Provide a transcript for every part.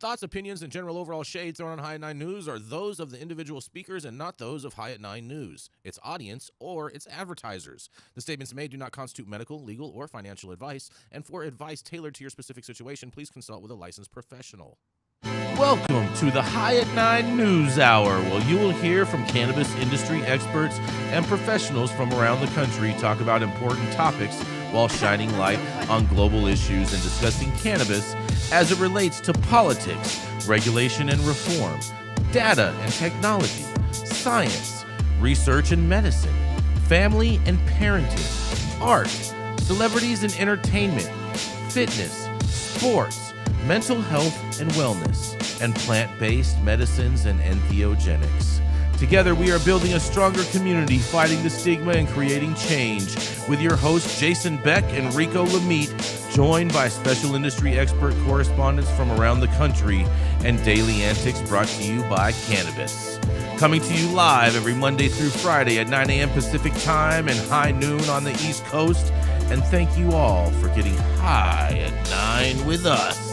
thoughts, opinions, and general overall shade thrown on High at 9 News are those of the individual speakers and not those of High at 9 News, its audience, or its advertisers. The statements made do not constitute medical, legal, or financial advice, and for advice tailored to your specific situation, please consult with a licensed professional. Welcome to the High at 9 News Hour, where you will hear from cannabis industry experts and professionals from around the country talk about important topics while shining light on global issues and discussing cannabis as it relates to politics, regulation and reform, data and technology, science, research and medicine, family and parenting, art, celebrities and entertainment, fitness, sports, mental health and wellness, and plant-based medicines and entheogenics. Together, we are building a stronger community, fighting the stigma and creating change. With your hosts, Jason Beck and Rico Lamitte, joined by special industry expert correspondents from around the country, and daily antics brought to you by Cannabis. Coming to you live every Monday through Friday at 9 a.m. Pacific Time and high noon on the East Coast. And thank you all for getting high at 9 with us.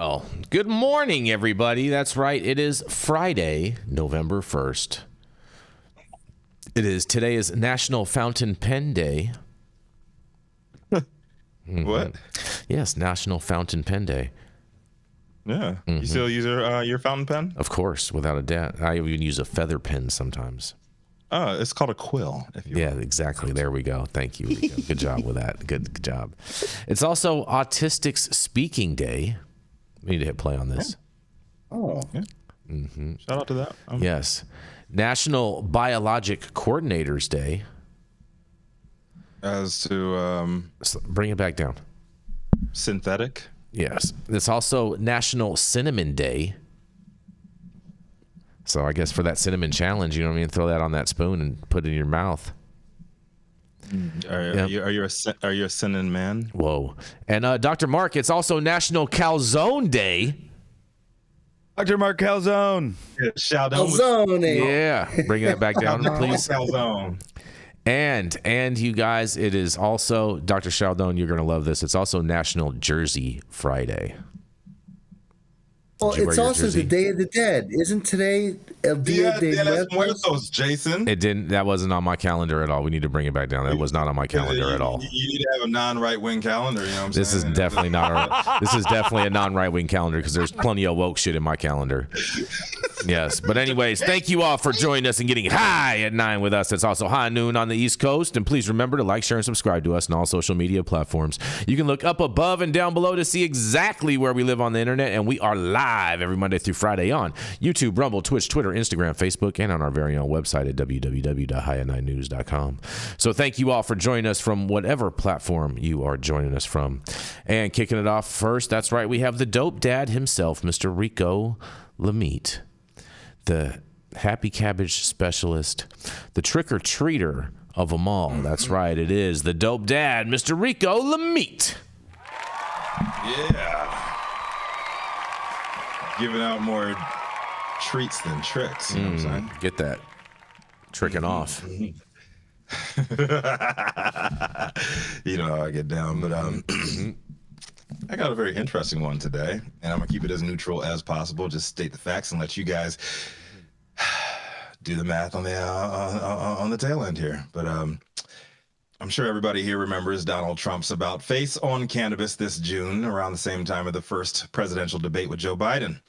Oh, good morning, everybody. That's right. It is Friday, November 1st. Today is National Fountain Pen Day. What? Yes, National Fountain Pen Day. Yeah. You still use your fountain pen? Of course, without a doubt. I even use a feather pen sometimes. Oh, it's called a quill. Yeah, exactly. There we go. Thank you, Rico. Good job with that. Good job. It's also Autistics Speaking Day. We need to hit play on this. Oh, yeah. Shout out to that. Yes. National Biologic Coordinators Day. As to Bring it back down. synthetic. Yes. It's also National Cinnamon Day. So I guess for that cinnamon challenge, you know what I mean? Throw that on that spoon and put it in your mouth. Are you a cinnamon man? Whoa. And Dr. Mark, it's also National Calzone Day. Dr. Mark Calzone. Yeah, Scialdone. Yeah. Bring that back down, please. Calzone. And you guys, it is also, Dr. Scialdone, you're going to love this. It's also National Jersey Friday. Well, it's also the Day of the Dead. Isn't today El Dia de los Muertos, Jason? That wasn't on my calendar at all. We need to bring it back down. That was not on my calendar at all. You need to have a non-right-wing calendar, you know what I'm saying? This is definitely this is definitely a non-right-wing calendar because there's plenty of woke shit in my calendar. Yes. But anyways, thank you all for joining us and getting high at 9 with us. It's also high noon on the East Coast. And please remember to like, share, and subscribe to us on all social media platforms. You can look up above and down below to see exactly where we live on the internet. And we are live every Monday through Friday on YouTube, Rumble, Twitch, Twitter, Instagram, Facebook, and on our very own website at www.highat9news.com. So thank you all for joining us from whatever platform you are joining us from. And kicking it off first, that's right, we have the dope dad himself, Mr. Rico Lamitte. The happy cabbage specialist, the trick-or-treater of them all. That's right, it is the dope dad, Mr. Rico Lamitte. Yeah. Giving out more treats than tricks, you know what I'm saying? Get that. Tricking off. You know how I get down, but I got a very interesting one today, and I'm gonna keep it as neutral as possible. Just state the facts and let you guys do the math on the tail end here. But I'm sure everybody here remembers Donald Trump's about face on cannabis this June, around the same time of the first presidential debate with Joe Biden.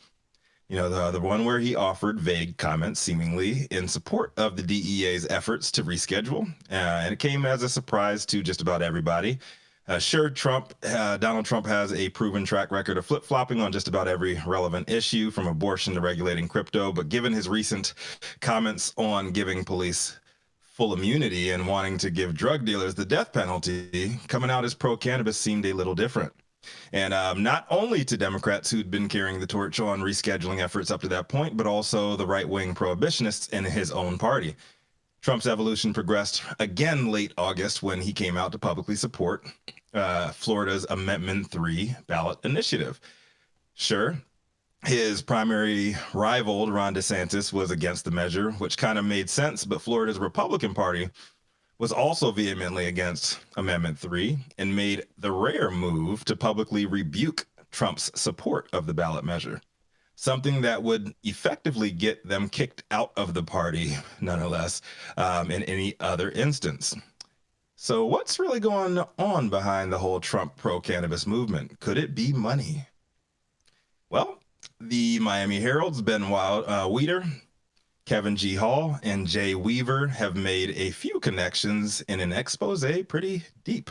You know, the one where he offered vague comments seemingly in support of the DEA's efforts to reschedule, and it came as a surprise to just about everybody. Sure, Donald Trump has a proven track record of flip-flopping on just about every relevant issue, from abortion to regulating crypto, but given his recent comments on giving police full immunity and wanting to give drug dealers the death penalty, coming out as pro-cannabis seemed a little different. And not only to Democrats who'd been carrying the torch on rescheduling efforts up to that point, but also the right-wing prohibitionists in his own party. Trump's evolution progressed again late August when he came out to publicly support Florida's Amendment 3 ballot initiative. Sure, His primary rival, Ron DeSantis, was against the measure, which kind of made sense, but Florida's Republican Party was also vehemently against Amendment 3 and made the rare move to publicly rebuke Trump's support of the ballot measure, something that would effectively get them kicked out of the party, nonetheless, in any other instance. So what's really going on behind the whole Trump pro-cannabis movement? Could it be money? Well, the Miami Herald's Ben Weeder, Kevin G. Hall, and Jay Weaver have made a few connections in an expose pretty deep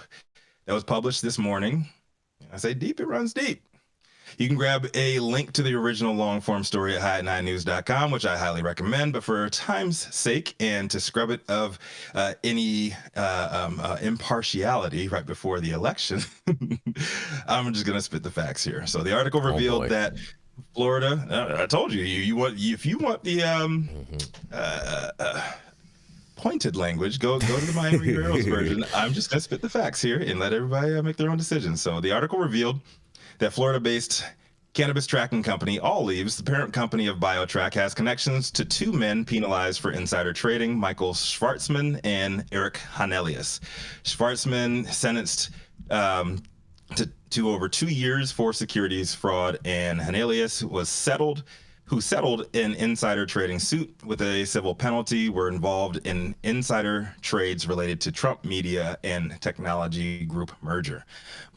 that was published this morning. I say deep, it runs deep. You can grab a link to the original long-form story at high9news.com, which I highly recommend. But for time's sake and to scrub it of any impartiality right before the election, I'm just going to spit the facts here. So the article revealed that Florida, I told you, if you want the pointed language, go to the Miami Herald's version. I'm just going to spit the facts here and let everybody make their own decisions. So the article revealed that Florida-based cannabis tracking company All Leaves, the parent company of BioTrack, has connections to two men penalized for insider trading, Michael Schwartzman and Eric Hanelius. Schwartzman sentenced to over 2 years for securities fraud, and Hanelius who settled an insider trading suit with a civil penalty, were involved in insider trades related to Trump Media and Technology Group merger.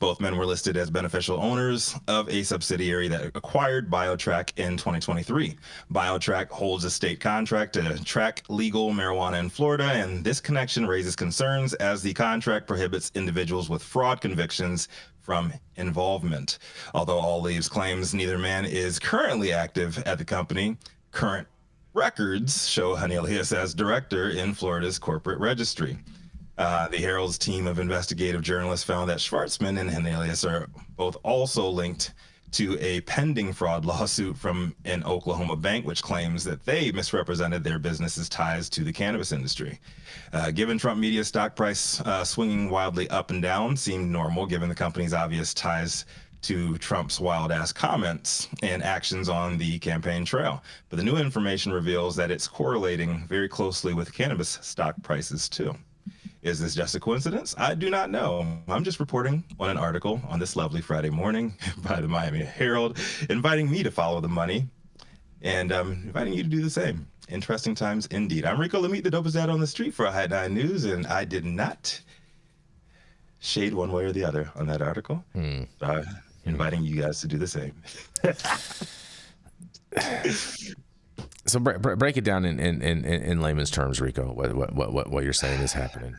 Both men were listed as beneficial owners of a subsidiary that acquired BioTrack in 2023. BioTrack holds a state contract to track legal marijuana in Florida, and this connection raises concerns as the contract prohibits individuals with fraud convictions from involvement. Although All Leaves claims neither man is currently active at the company, current records show Hanelius as director in Florida's corporate registry. The Herald's team of investigative journalists found that Schwartzman and Hanelius are both also linked to a pending fraud lawsuit from an Oklahoma bank, which claims that they misrepresented their business's ties to the cannabis industry. Given Trump Media stock price swinging wildly up and down seemed normal, given the company's obvious ties to Trump's wild-ass comments and actions on the campaign trail. But the new information reveals that it's correlating very closely with cannabis stock prices, too. Is this just a coincidence? I do not know. I'm just reporting on an article on this lovely Friday morning by the Miami Herald, inviting me to follow the money and inviting you to do the same. Interesting times indeed. I'm Rico Lamitte, the dopest dad on the street for High 9 News, and I did not shade one way or the other on that article. Inviting you guys to do the same. So break it down in layman's terms, Rico. What you're saying is happening.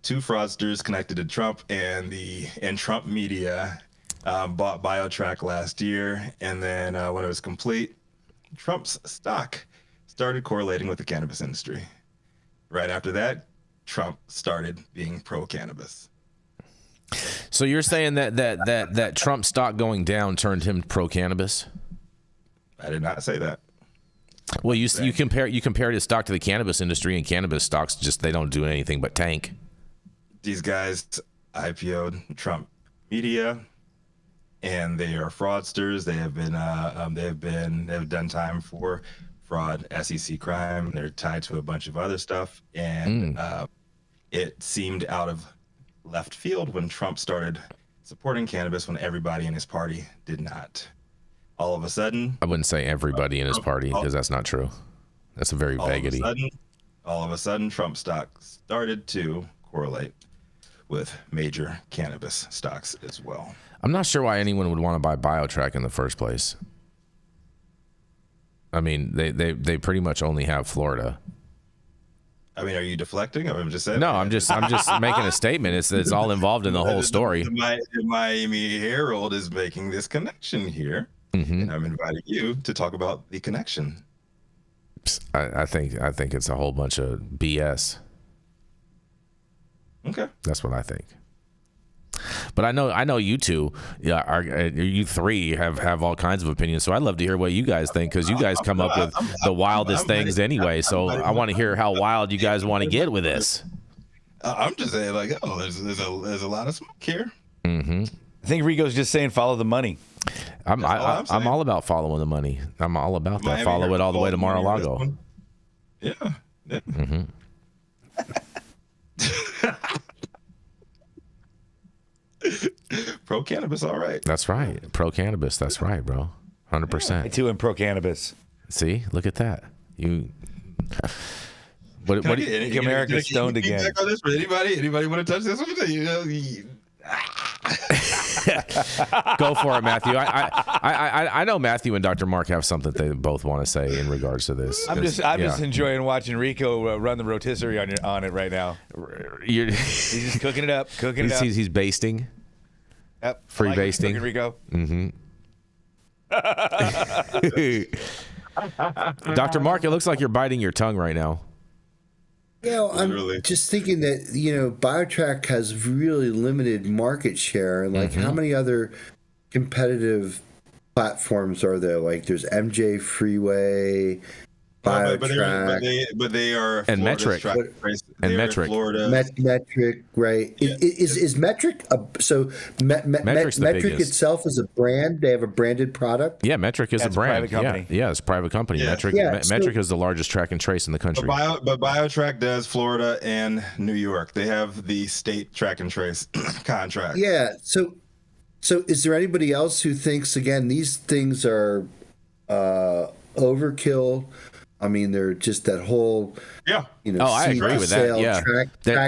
Two fraudsters connected to Trump and Trump Media bought BioTrack last year, and then when it was complete, Trump's stock started correlating with the cannabis industry. Right after that, Trump started being pro-cannabis. So you're saying that Trump stock going down turned him pro-cannabis? I did not say that. Well, you compared his stock to the cannabis industry, and cannabis stocks they don't do anything but tank. These guys IPO'd Trump Media, and they are fraudsters. They have been they've done time for fraud, SEC crime. They're tied to a bunch of other stuff, and it seemed out of left field when Trump started supporting cannabis when everybody in his party did not. All of a sudden, I wouldn't say everybody in his party, because that's not true. That's a very vaguity. All of a sudden, Trump stock started to correlate with major cannabis stocks as well. I'm not sure why anyone would want to buy BioTrack in the first place. I mean, they pretty much only have Florida. I mean, are you deflecting? I'm just saying. No, I'm just making a statement. It's all involved in the whole story. The Miami Herald is making this connection here, and I'm inviting you to talk about the connection. I think it's a whole bunch of BS. Okay, that's what I think. But I know you two, you three have all kinds of opinions. So I'd love to hear what you guys think, because you guys come up with the wildest things anyway. So I want to hear how wild you guys want to get with this. I'm just saying, like, there's a lot of smoke here. I think Rico's just saying follow the money. I'm all about following the money. I'm all about that. Miami Follow it all the way to Mar-a-Lago. Yeah. Mm-hmm. Pro cannabis, all right. That's right. Pro cannabis. That's right, bro. 100%. I too am pro cannabis. See, look at that. You. What do you think America's stoned again? On this? Anybody want to touch this one? Go for it, Matthew. I know Matthew and Dr. Mark have something they both want to say in regards to this. I'm just enjoying watching Rico run the rotisserie on it right now. He's just cooking it up, He's basting. Yep. Free basting. Rico. Mm-hmm. Dr. Mark, it looks like you're biting your tongue right now. I'm just thinking that, BioTrack has really limited market share. And how many other competitive platforms are there? Like there's MJ Freeway, BioTrack. But they are and Metric. And Metric. Florida. Metric, right. Yeah. Is Metric, Metric itself is a brand? They have a branded product? Yeah, Metric is a brand. Yeah, it's a private company. Yeah. Metric is the largest track and trace in the country. But BioTrack does Florida and New York. They have the state track and trace contract. Yeah. So is there anybody else who thinks, again, these things are overkill? I mean, they're just that whole, I agree with that. Yeah,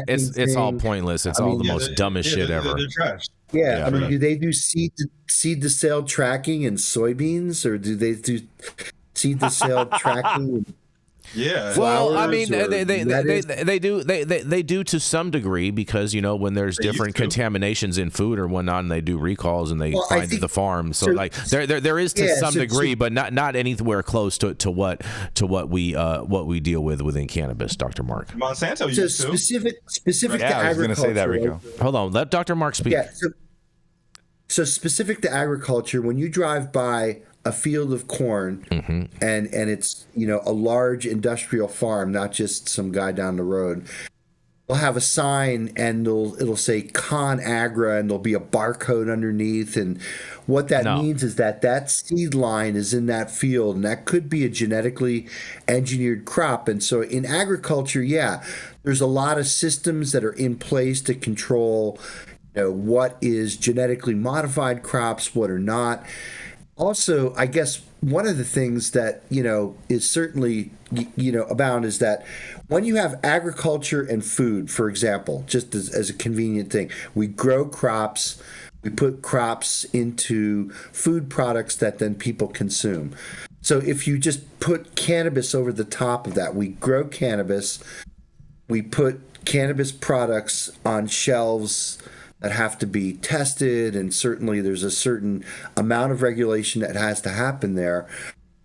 it's all pointless. It's all the most dumbest shit ever. They're trash. Yeah, I mean, do they do seed to sale tracking in soybeans, or do they do seed to sale tracking? Yeah. Well, I mean, they do to some degree because when there's different contaminations in food or whatnot, and they do recalls and they find the farm. So like there is to some degree, but not anywhere close to what we deal with within cannabis, Dr. Mark. Monsanto used to. Specific to agriculture. I was going to say that, Rico. Hold on, let Dr. Mark speak. Yeah. So specific to agriculture, when you drive by a field of corn, and it's a large industrial farm, not just some guy down the road. They'll have a sign and it'll say ConAgra, and there'll be a barcode underneath, and what that means is that seed line is in that field, and that could be a genetically engineered crop. And so in agriculture, there's a lot of systems that are in place to control what is genetically modified crops, what are not. Also, I guess one of the things that, is certainly, abound is that when you have agriculture and food, for example, just as a convenient thing, we grow crops, we put crops into food products that then people consume. So if you just put cannabis over the top of that, we grow cannabis, we put cannabis products on shelves that have to be tested, and certainly there's a certain amount of regulation that has to happen there.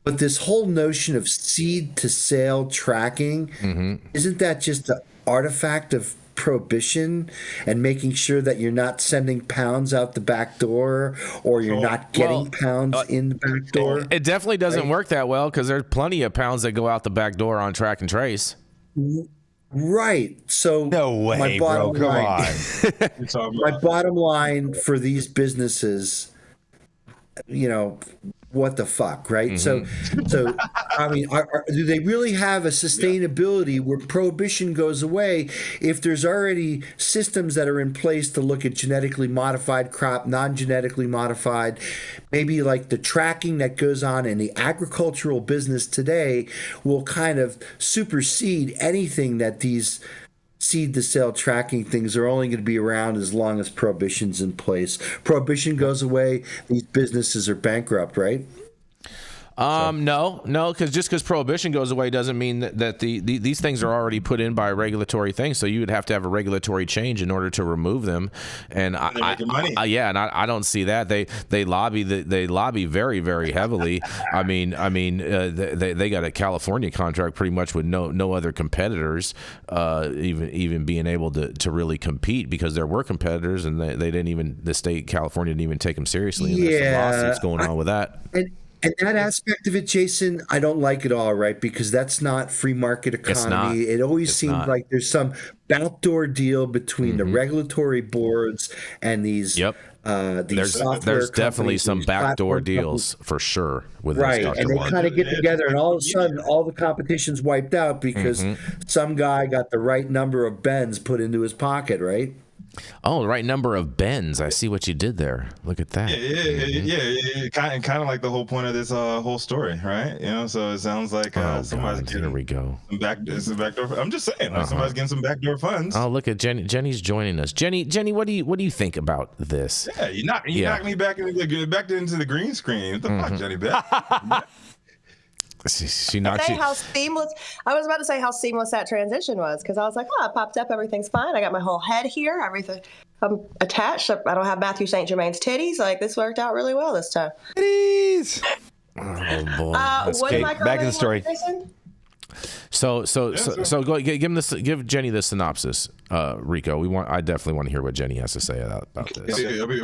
But this whole notion of seed to sale tracking, isn't that just an artifact of prohibition and making sure that you're not sending pounds out the back door, or you're not getting pounds in the back door? It definitely doesn't work that well, because there's plenty of pounds that go out the back door on track and trace. Right. So no way, my bottom bro. Come on. My bottom line for these businesses, what the fuck, right? So I mean, do they really have a sustainability where prohibition goes away if there's already systems that are in place to look at genetically modified crop, non-genetically modified, maybe like the tracking that goes on in the agricultural business today will kind of supersede anything that these seed to sale tracking things are only going to be around as long as prohibition's in place. Prohibition goes away, these businesses are bankrupt, right? No, because just because prohibition goes away doesn't mean that these things are already put in by regulatory things. So you would have to have a regulatory change in order to remove them. And I don't see that. They lobby very, very heavily. I mean they got a California contract pretty much with no other competitors even being able to really compete, because there were competitors and the state California didn't even take them seriously. And there's some lawsuits going on with that. And that aspect of it, Jason, I don't like at all, right? Because that's not free market economy. It always seems like there's some backdoor deal between the regulatory boards and these There's definitely some backdoor deals for sure with right, Dr. and they Martin. kind of get together, and all of a sudden, all the competition's wiped out because some guy got the right number of bends put into his pocket, right? Oh, the right number of bends. I see what you did there. Look at that. Yeah. Kind of like the whole point of this whole story, right? You know, so it sounds like somebody's getting here we go. some backdoor. I'm just saying, like somebody's getting some backdoor funds. Oh, look at Jenny. Jenny's joining us. Jenny, what do you think about this? Yeah, you knocked me back into the green screen. What the fuck, Jenny Beth? She knocked you. How seamless. I was about to say how seamless that transition was, because I was like, oh, it popped up, everything's fine. I got my whole head here, everything. I'm attached. I don't have Mathieu St. Germain's titties. Like, this worked out really well this time. Titties. Oh boy. What am I back to the story. So go give Jenny the synopsis, Rico. I definitely want to hear what Jenny has to say about this. I'll be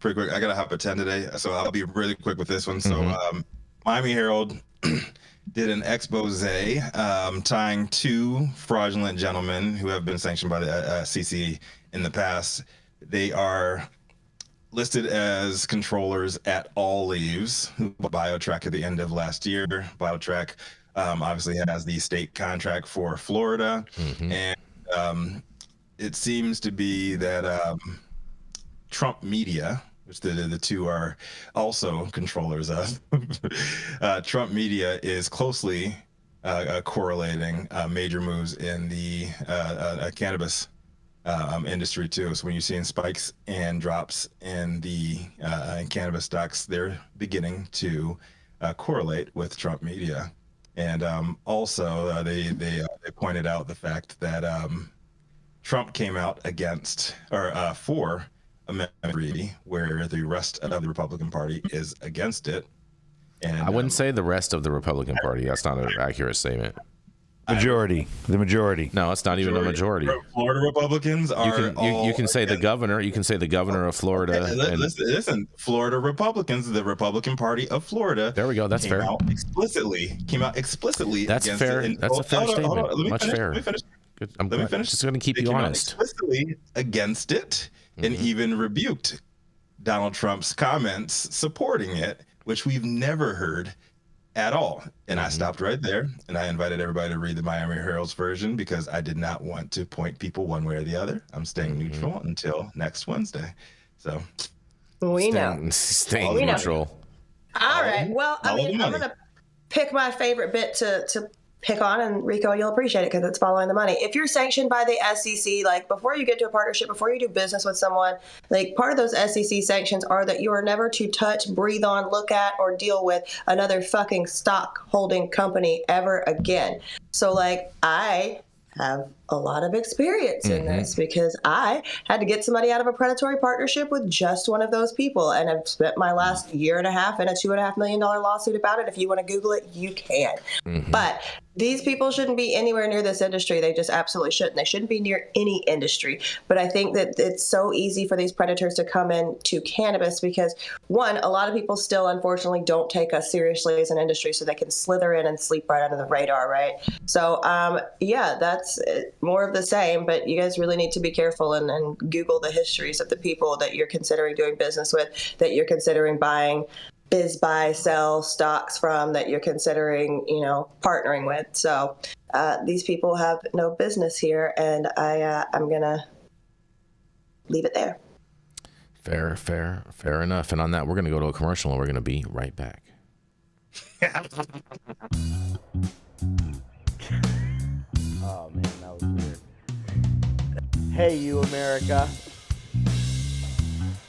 pretty quick. I gotta hop at 10 today, so I'll be really quick with this one. So, Miami Herald did an expose tying two fraudulent gentlemen who have been sanctioned by the CC in the past. They are listed as controllers at All Leaves, BioTrack at the end of last year. BioTrack obviously has the state contract for Florida, and it seems to be that Trump Media, which the two are also controllers of, Trump Media is closely correlating major moves in the cannabis industry too. So when you're seeing spikes and drops in the cannabis stocks, they're beginning to correlate with Trump Media. And also they pointed out the fact that Trump came out against for Amendment 3, where the rest of the Republican Party is against it. And I wouldn't say the rest of the Republican Party. That's not an accurate statement. The majority. No, it's not even a majority. Florida Republicans are. You can say the governor. You can say the governor of Florida. Okay, listen, Florida Republicans, the Republican Party of Florida. There we go. That's fair. Came out explicitly. That's fair. That's a fair statement. Much fair. Let me finish. Let me finish. Just going to keep you honest. Explicitly against it, and even rebuked Donald Trump's comments supporting it, which we've never heard at all. And I stopped right there, and I invited everybody to read the Miami Herald's version because I did not want to point people one way or the other. I'm staying neutral until next Wednesday. So staying neutral. All right. Well, I mean, I'm going to pick my favorite bit to pick on, and Rico, you'll appreciate it because it's following the money. If you're sanctioned by the SEC, like before you get to a partnership, before you do business with someone, like part of those SEC sanctions are that you are never to touch, breathe on, look at, or deal with another fucking stock holding company ever again. So like I have a lot of experience in this because I had to get somebody out of a predatory partnership with just one of those people. And I've spent my last year and a half in a $2.5 million lawsuit about it. If you want to Google it, you can. But these people shouldn't be anywhere near this industry. They just absolutely shouldn't. They shouldn't be near any industry. But I think that it's so easy for these predators to come into cannabis because, one, a lot of people still, unfortunately, don't take us seriously as an industry, so they can slither in and sleep right under the radar, right? So, yeah, that's more of the same, but you guys really need to be careful and Google the histories of the people that you're considering doing business with, that you're considering buying buy, sell stocks from, that you're considering, partnering with. So these people have no business here, and I'm going to leave it there. Fair enough. And on that, we're going to go to a commercial, and we're going to be right back. Oh, man, that was weird. Hey, you, America.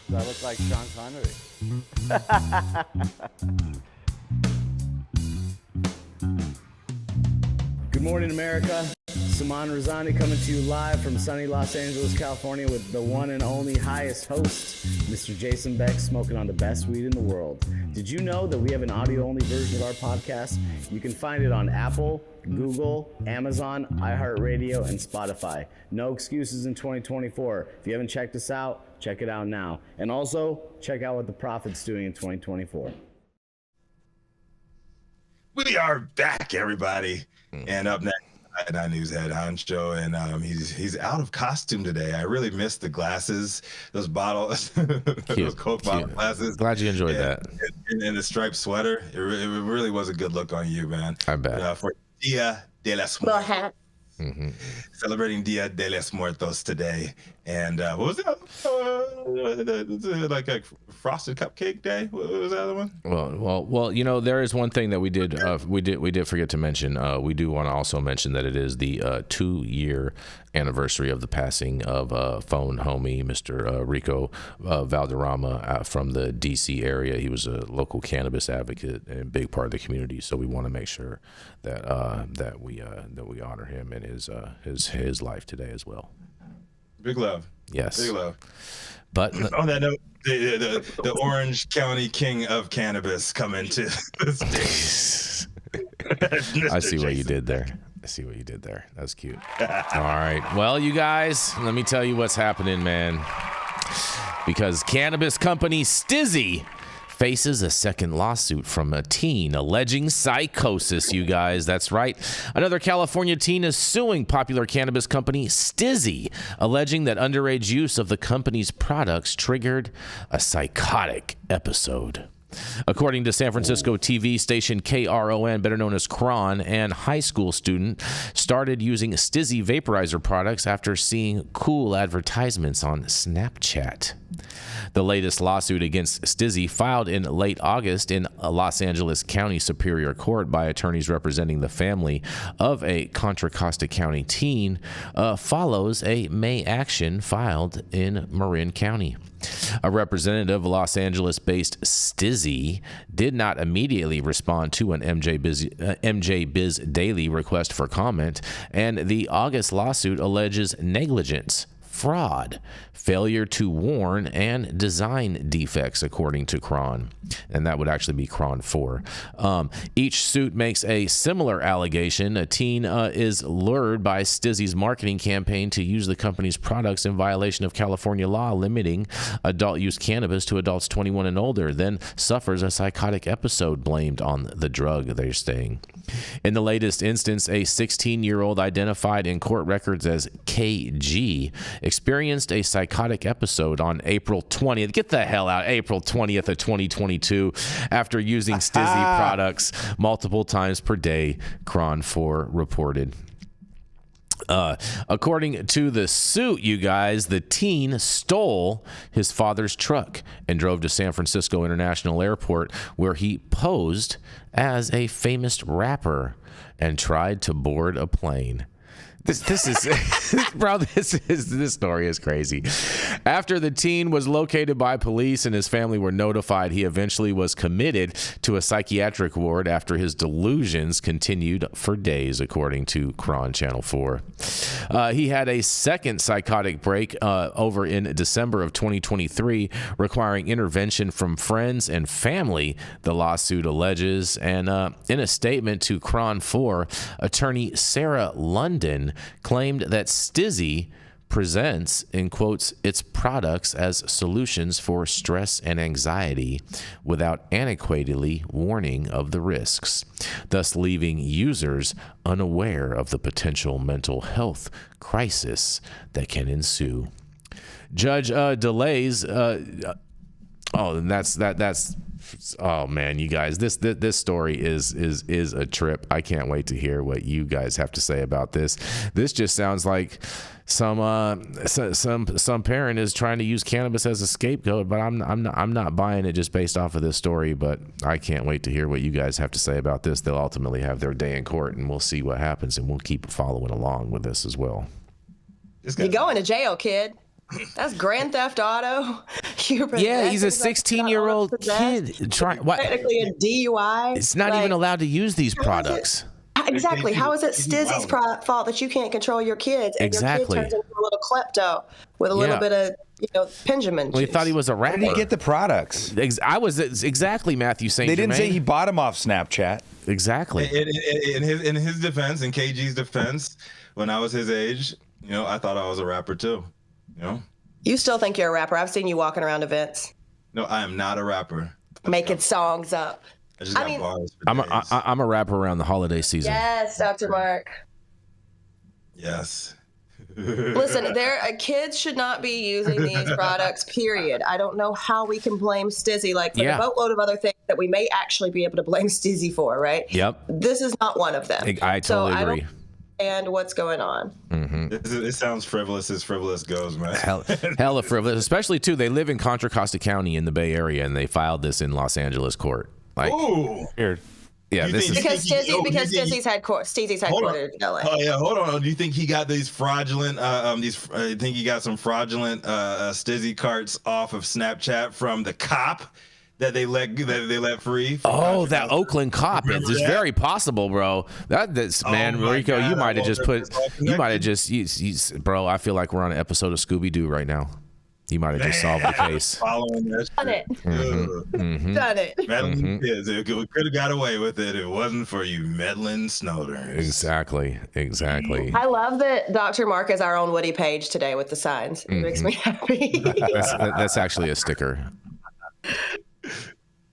Do I look like Sean Connery? Good morning, America. Saman Razani coming to you live from sunny Los Angeles, California with the one and only highest host, Mr. Jason Beck, smoking on the best weed in the world. Did you know that we have an audio-only version of our podcast? You can find it on Apple, Google, Amazon, iHeartRadio, and Spotify. No excuses in 2024. If you haven't checked us out, check it out now. And also, check out what the Prophet's doing in 2024. We are back, everybody. And up next, Night News head honcho, and he's out of costume today. I really missed the glasses, those bottles, those Coke bottle glasses. Glad you enjoyed that. And the striped sweater. It really was a good look on you, man. I bet. For Dia de los Well, Muertos. Celebrating Dia de los Muertos today. And what was that? Like a frosted cupcake day? What was the other one? Well. You know, there is one thing that we did forget to mention. We do want to also mention that it is the 2-year anniversary of the passing of phone homie Mr. Rico Valderrama from the D.C. area. He was a local cannabis advocate and a big part of the community. So we want to make sure that we honor him and his life today as well. Big love. Yes. Big love. But on that note, the Orange County king of cannabis coming to the stage. I see what you did there. That's cute. All right. Well, you guys, let me tell you what's happening, man. Because cannabis company Stizzy faces a second lawsuit from a teen alleging psychosis, you guys. That's right. Another California teen is suing popular cannabis company Stizzy, alleging that underage use of the company's products triggered a psychotic episode. According to San Francisco TV station KRON, better known as KRON, an high school student started using Stizzy vaporizer products after seeing cool advertisements on Snapchat. The latest lawsuit against Stizzy, filed in late August in Los Angeles County Superior Court by attorneys representing the family of a Contra Costa County teen, follows a May action filed in Marin County. A representative of Los Angeles-based Stizzy did not immediately respond to an MJ Biz Daily request for comment, and the August lawsuit alleges negligence, fraud, failure to warn, and design defects, according to KRON. And that would actually be KRON 4. Each suit makes a similar allegation. A teen is lured by Stizzy's marketing campaign to use the company's products in violation of California law limiting adult-use cannabis to adults 21 and older, then suffers a psychotic episode blamed on the drug, they're saying. In the latest instance, a 16-year-old identified in court records as KG experienced a psychotic episode on April 20th. Get the hell out. April 20th of 2022 after using Stizzy products multiple times per day, KRON 4 reported. According to the suit, you guys, the teen stole his father's truck and drove to San Francisco International Airport, where he posed as a famous rapper and tried to board a plane. This is, bro, this story is crazy. After the teen was located by police and his family were notified, he eventually was committed to a psychiatric ward after his delusions continued for days, according to KRON Channel 4. He had a second psychotic break over in December of 2023, requiring intervention from friends and family, the lawsuit alleges. And in a statement to KRON 4, attorney Sarah London claimed that Stizzy presents, in quotes, its products as solutions for stress and anxiety without antiquatedly warning of the risks, thus leaving users unaware of the potential mental health crisis that can ensue. Judge delays. Oh man, you guys, this story is a trip. I can't wait to hear what you guys have to say about this. This just sounds like some parent is trying to use cannabis as a scapegoat, but I'm not buying it just based off of this story. But I can't wait to hear what you guys have to say about this. They'll ultimately have their day in court, and we'll see what happens, and we'll keep following along with this as well. You're going to jail, kid. That's grand theft auto. Yeah, he's a 16-year-old kid. Technically a DUI. It's not even allowed to use these products. Exactly. How is it Stizzy's fault that you can't control your kids? And exactly. Your kid turns into a little klepto with a little bit of, Benjamin. Well, he thought he was a rapper. Where did he get the products? I was exactly Mathieu St. They didn't say he bought them off Snapchat. Exactly. In his defense, in KG's defense, when I was his age, I thought I was a rapper too. You still think you're a rapper? I've seen you walking around events. No, I am not a rapper. Making songs up. I just got bars for I'm a rapper around the holiday season. Yes, Dr. Mark. Yes. Listen, kids should not be using these products, period. I don't know how we can blame Stizzy, like for the boatload of other things that we may actually be able to blame Stizzy for, right? Yep. This is not one of them. I totally agree. And what's going on? Mm-hmm. It sounds frivolous as frivolous goes, man. Hella frivolous, especially too. They live in Contra Costa County in the Bay Area, and they filed this in Los Angeles court. Like, ooh, weird. Yeah, because Stizzy's headquartered in LA. Oh yeah, hold on. Do you think he got these fraudulent? You think he got some fraudulent Stizzy carts off of Snapchat from the cop that they let free? Oh, that Oakland cop. It's very possible, bro. That's man, Rico. You might have just bro. I feel like we're on an episode of Scooby Doo right now. You might have just solved the case. Following that shit. Done it. Done it. Meddling kids. We could have got away with it if it wasn't for you meddling snowders. Exactly. I love that Dr. Mark is our own Woody Page today with the signs. It makes me happy. That's actually a sticker.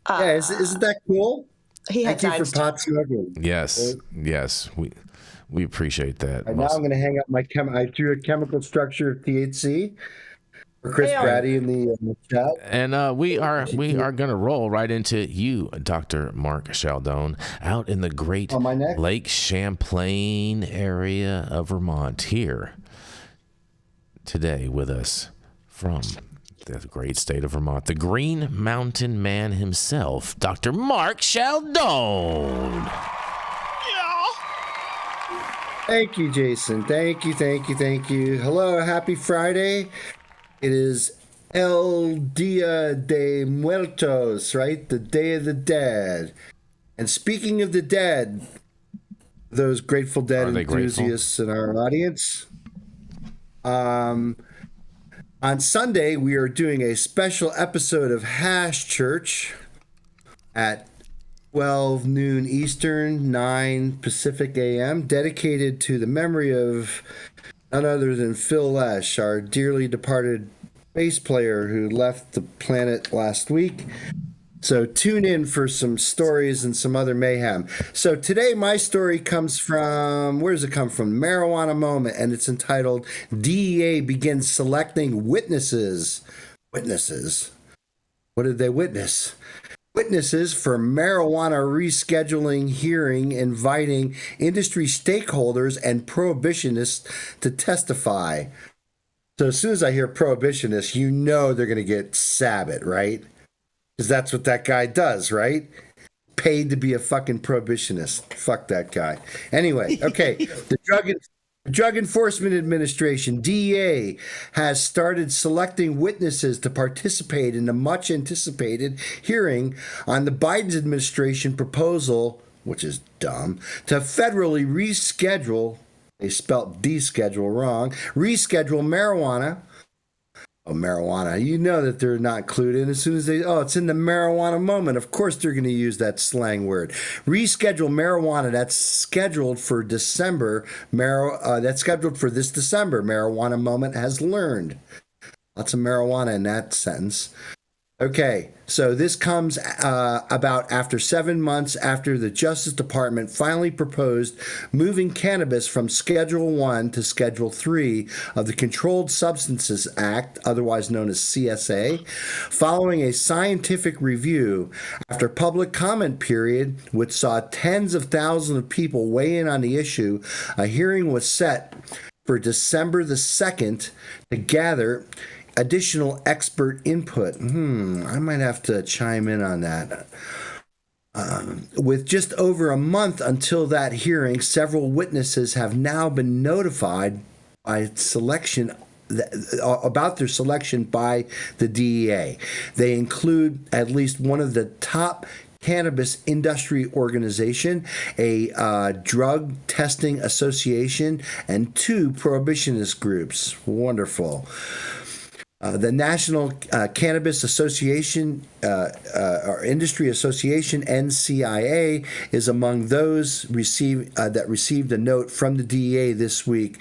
Yeah, isn't that cool? Thank you for pot smoking. Yes, we appreciate that. Right, now I'm going to hang up my I drew a chemical structure of THC. For Chris Brady in the chat. And we are going to roll right into you, Dr. Mark Scialdone, out in the great Lake Champlain area of Vermont, here today with us from the great state of Vermont, the Green Mountain Man himself, Dr. Mark Scialdone. Thank you, Jason. Thank you. Hello, happy Friday. It is El Dia de Muertos, right? The Day of the Dead. And speaking of the dead, those Grateful Dead enthusiasts in our audience, on Sunday, we are doing a special episode of Hash Church at 12 noon Eastern, 9 Pacific AM, dedicated to the memory of none other than Phil Lesh, our dearly departed bass player who left the planet last week. So tune in for some stories and some other mayhem. So today my story comes from, where does it come from? Marijuana Moment, and it's entitled DEA Begins Selecting Witnesses. Witnesses? What did they witness? Witnesses for marijuana rescheduling hearing inviting industry stakeholders and prohibitionists to testify. So as soon as I hear prohibitionists, you know they're going to get Sabbath, right? Because that's what that guy does, right? Paid to be a fucking prohibitionist. Fuck that guy. Anyway, okay. The Drug Enforcement Administration, DEA, has started selecting witnesses to participate in the much-anticipated hearing on the Biden administration proposal, which is dumb, to federally reschedule, they spelt deschedule wrong, reschedule marijuana. Oh, marijuana. You know that they're not clued in as soon as it's in the marijuana moment. Of course they're going to use that slang word. Reschedule marijuana. That's scheduled for December. That's scheduled for this December. Marijuana moment has learned. Lots of marijuana in that sentence. Okay, so this comes about after 7 months after the Justice Department finally proposed moving cannabis from Schedule 1 to Schedule 3 of the Controlled Substances Act, otherwise known as CSA, following a scientific review. After public comment period, which saw tens of thousands of people weigh in on the issue, a hearing was set for December the 2nd to gather additional expert input. I might have to chime in on that. With just over a month until that hearing, several witnesses have now been notified by selection about their selection by the DEA. They include at least one of the top cannabis industry organization, a drug testing association, and 2 prohibitionist groups. Wonderful. The National Cannabis Association, or Industry Association, NCIA, is among those that received a note from the DEA this week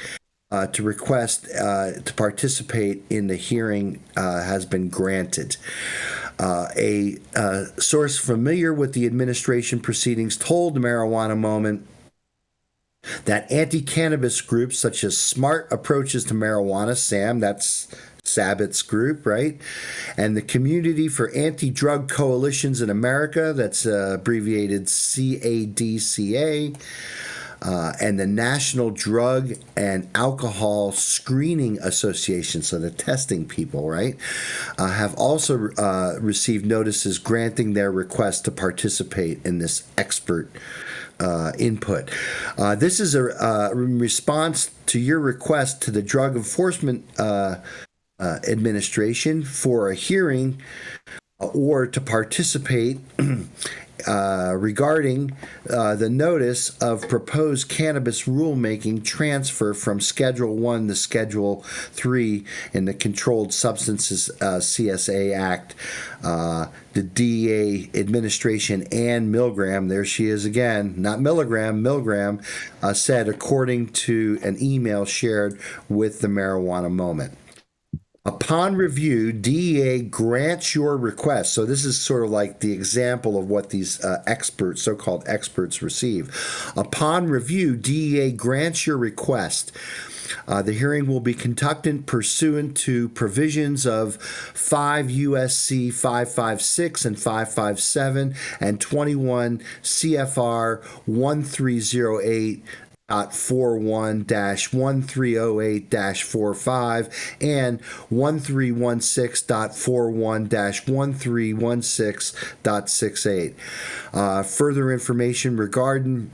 to request to participate in the hearing has been granted. A source familiar with the administration proceedings told the Marijuana Moment that anti-cannabis groups such as Smart Approaches to Marijuana, SAM, that's Sabbath's group, right? And the Community for Anti-Drug Coalitions in America, that's abbreviated CADCA, and the National Drug and Alcohol Screening Association, so the testing people, right, have also received notices granting their request to participate in this expert input. This is a response to your request to the Drug Enforcement Administration for a hearing or to participate regarding the notice of proposed cannabis rulemaking transfer from Schedule 1 to Schedule 3 in the Controlled Substances CSA Act. The DEA administration, Ann Milgram, there she is again, not Milligram, Milgram, said according to an email shared with the Marijuana Moment. Upon review, DEA grants your request. So this is sort of like the example of what these experts, so-called experts, receive. Upon review, DEA grants your request. The hearing will be conducted pursuant to provisions of 5 U.S.C. 556 and 557 and 21 CFR 1308. .41-1308-45 and 1316.41-1316.68. Further information regarding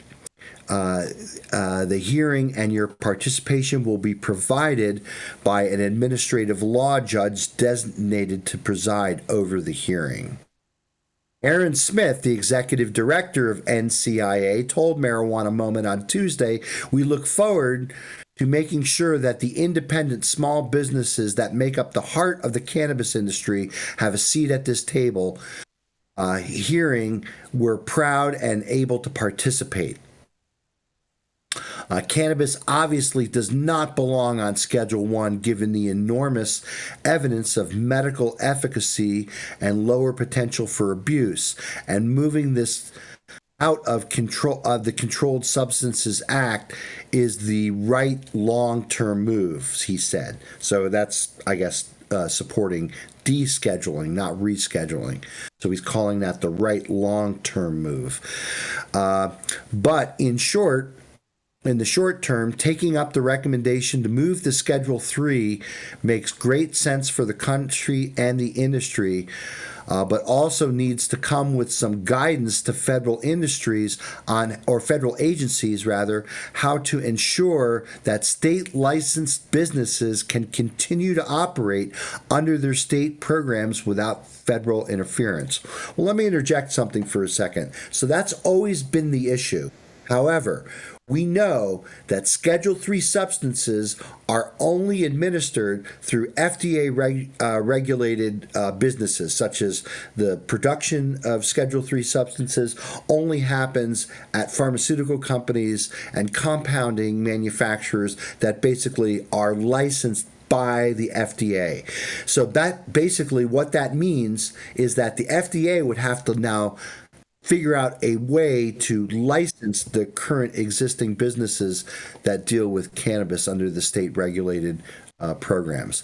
the hearing and your participation will be provided by an administrative law judge designated to preside over the hearing. Aaron Smith, the executive director of NCIA, told Marijuana Moment on Tuesday, "We look forward to making sure that the independent small businesses that make up the heart of the cannabis industry have a seat at this table. Hearing, we're proud and able to participate." Cannabis obviously does not belong on Schedule 1 given the enormous evidence of medical efficacy and lower potential for abuse, and moving this out of control of the Controlled Substances Act is the right long-term move, he said. So that's, I guess, supporting descheduling, not rescheduling. So he's calling that the right long-term move. But in short, in the short term, taking up the recommendation to move to Schedule 3 makes great sense for the country and the industry, but also needs to come with some guidance to federal industries on, or federal agencies rather, how to ensure that state licensed businesses can continue to operate under their state programs without federal interference. Well, let me interject something for a second. So that's always been the issue. However, we know that Schedule 3 substances are only administered through FDA regulated businesses, such as the production of Schedule 3 substances only happens at pharmaceutical companies and compounding manufacturers that basically are licensed by the FDA. So that basically what that means is that the FDA would have to now figure out a way to license the current existing businesses that deal with cannabis under the state regulated programs.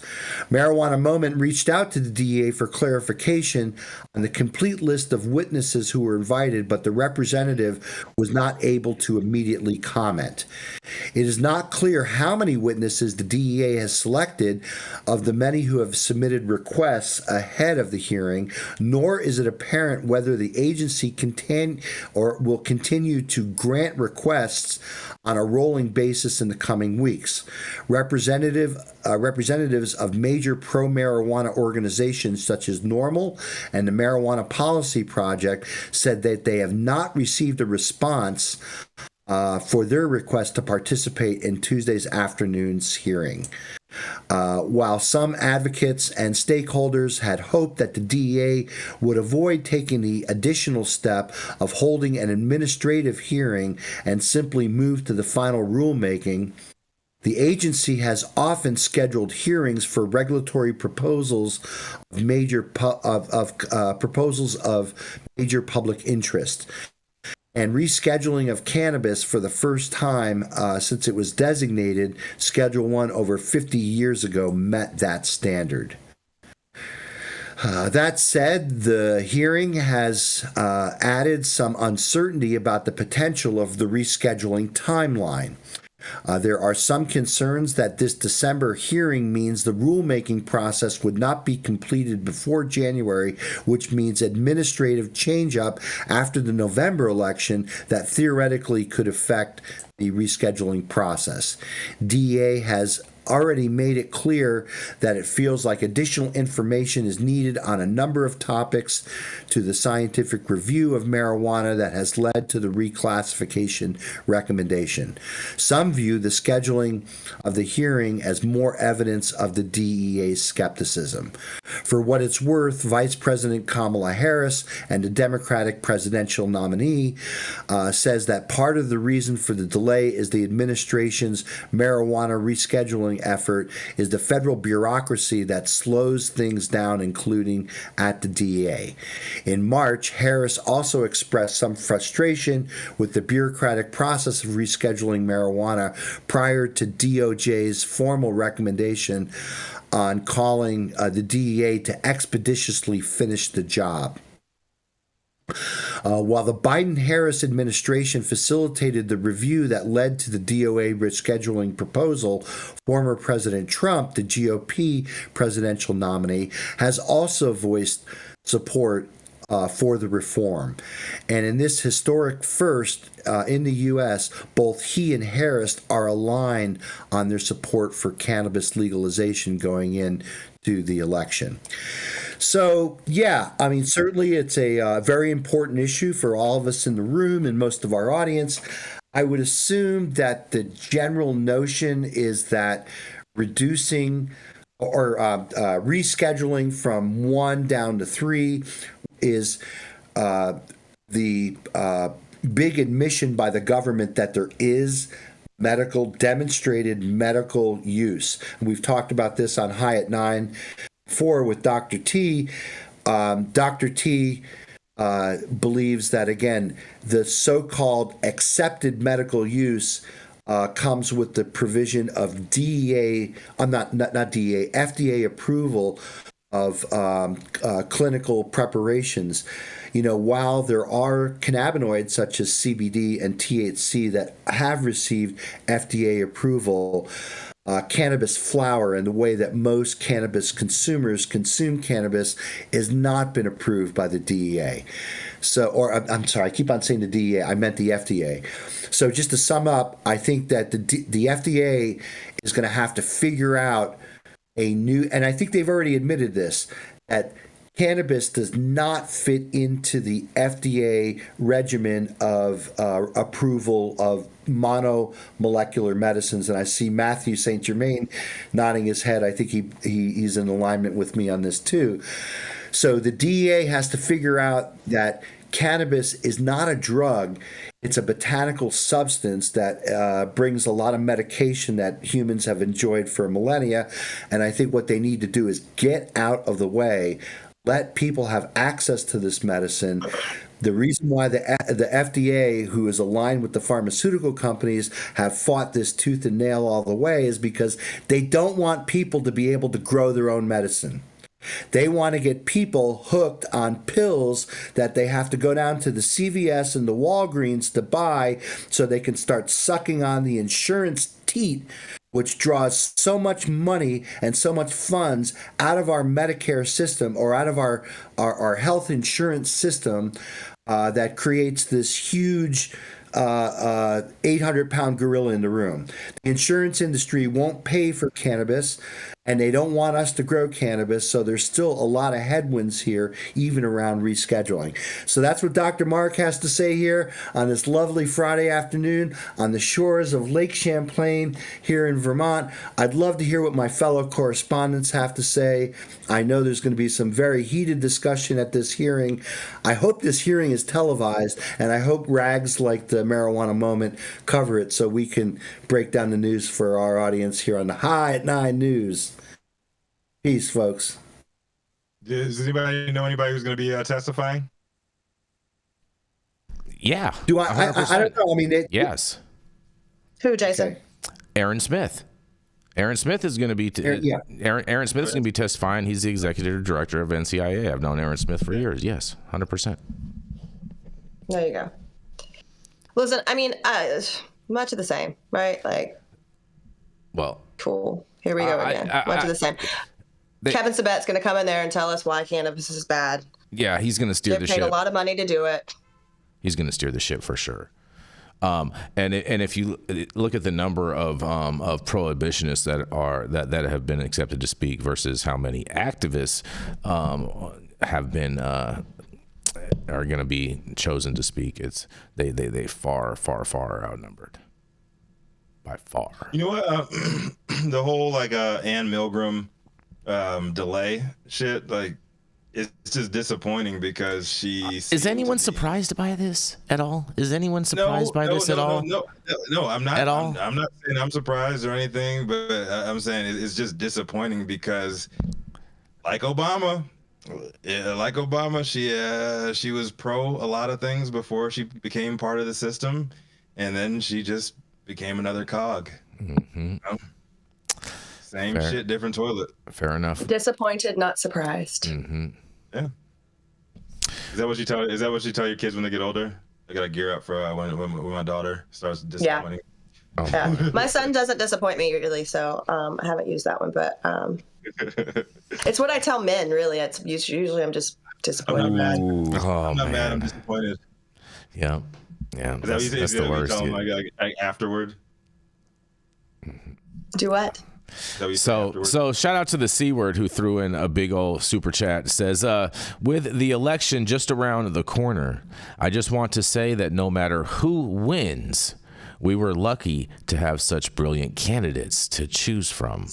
Marijuana Moment reached out to the DEA for clarification on the complete list of witnesses who were invited, but the representative was not able to immediately comment. It is not clear how many witnesses the DEA has selected of the many who have submitted requests ahead of the hearing, nor is it apparent whether the agency will continue to grant requests on a rolling basis in the coming weeks. Representatives of major pro-marijuana organizations such as NORML and the Marijuana Policy Project said that they have not received a response for their request to participate in Tuesday's afternoon's hearing. While some advocates and stakeholders had hoped that the DEA would avoid taking the additional step of holding an administrative hearing and simply move to the final rulemaking, the agency has often scheduled hearings for regulatory proposals of major public interest. And rescheduling of cannabis for the first time since it was designated Schedule 1 over 50 years ago met that standard. That said, the hearing has added some uncertainty about the potential of the rescheduling timeline. There are some concerns that this December hearing means the rulemaking process would not be completed before January, which means administrative change-up after the November election that theoretically could affect the rescheduling process. DEA has already made it clear that it feels like additional information is needed on a number of topics to the scientific review of marijuana that has led to the reclassification recommendation. Some view the scheduling of the hearing as more evidence of the DEA's skepticism. For what it's worth, Vice President Kamala Harris and the Democratic presidential nominee says that part of the reason for the delay is the administration's marijuana rescheduling effort is the federal bureaucracy that slows things down, including at the DEA. In March, Harris also expressed some frustration with the bureaucratic process of rescheduling marijuana prior to DOJ's formal recommendation on calling the DEA to expeditiously finish the job. While the Biden-Harris administration facilitated the review that led to the DOA rescheduling proposal, former President Trump, the GOP presidential nominee, has also voiced support for the reform. And in this historic first in the U.S., both he and Harris are aligned on their support for cannabis legalization going into the election. So, yeah, I mean, certainly it's a very important issue for all of us in the room and most of our audience. I would assume that the general notion is that reducing or rescheduling from 1 down to 3 is the big admission by the government that there is demonstrated medical use. And we've talked about this on High at 9 before with Dr. T. Dr. T believes that, again, the so-called accepted medical use comes with the provision of DEA, FDA approval of clinical preparations. You know, while there are cannabinoids such as CBD and THC that have received FDA approval, cannabis flower and the way that most cannabis consumers consume cannabis has not been approved by the DEA. So, or I'm sorry, I keep on saying the DEA, I meant the FDA. So just to sum up, I think that the FDA is going to have to figure out a new, and I think they've already admitted this, that cannabis does not fit into the FDA regimen of approval of monomolecular medicines. And I see Mathieu St. Germain nodding his head. I think he's in alignment with me on this too. So the DEA has to figure out that cannabis is not a drug. It's a botanical substance that brings a lot of medication that humans have enjoyed for millennia. And I think what they need to do is get out of the way, let people have access to this medicine. The reason why the FDA, who is aligned with the pharmaceutical companies, have fought this tooth and nail all the way is because they don't want people to be able to grow their own medicine. They want to get people hooked on pills that they have to go down to the CVS and the Walgreens to buy so they can start sucking on the insurance teat, which draws so much money and so much funds out of our Medicare system or out of our health insurance system that creates this huge 800-pound gorilla in the room. The insurance industry won't pay for cannabis, and they don't want us to grow cannabis, so there's still a lot of headwinds here, even around rescheduling. So that's what Dr. Mark has to say here on this lovely Friday afternoon on the shores of Lake Champlain here in Vermont. I'd love to hear what my fellow correspondents have to say. I know there's going to be some very heated discussion at this hearing. I hope this hearing is televised, and I hope rags like the Marijuana Moment cover it so we can break down the news for our audience here on the High at 9 News. Peace, folks. Does anybody know anybody who's going to be testifying? Yeah. Do I don't know. I mean, yes. Who, Jason? Okay. Aaron Smith. Aaron Smith is going to be Aaron Smith is going to be testifying. He's the executive director of NCIA. I've known Aaron Smith for years. Yes, 100%. There you go. Listen, I mean, much of the same, right? Like, well, cool. Here we go again. Much of the same. Kevin Sabet's going to come in there and tell us why cannabis is bad. Yeah, he's going to steer the ship. They paid a lot of money to do it. He's going to steer the ship for sure. And if you look at the number of prohibitionists that have been accepted to speak versus how many activists have been are going to be chosen to speak, it's they far outnumbered by far. You know what? The whole like Ann Milgram delay shit, like. It's just disappointing because Is anyone surprised by this at all? Is anyone surprised by this at all? No, I'm not. At all? I'm not saying I'm surprised or anything, but I'm saying it's just disappointing because, like Obama, she was pro a lot of things before she became part of the system, and then she just became another cog. Mm-hmm. You know? Same shit, different toilet. Fair enough. Disappointed, not surprised. Mm-hmm. Yeah. Is that what you tell your kids when they get older? I gotta gear up for when my daughter starts disappointing. Yeah. Yeah. My son doesn't disappoint me really, so I haven't used that one. But it's what I tell men. Really, it's usually I'm just disappointed. I'm not mad. Oh, I'm not man. mad. I'm disappointed. Yeah. Is That's the worst. Tell them, like afterward. Do what? So shout out to the C Word who threw in a big old super chat. It says, with the election just around the corner, I just want to say that no matter who wins, we were lucky to have such brilliant candidates to choose from.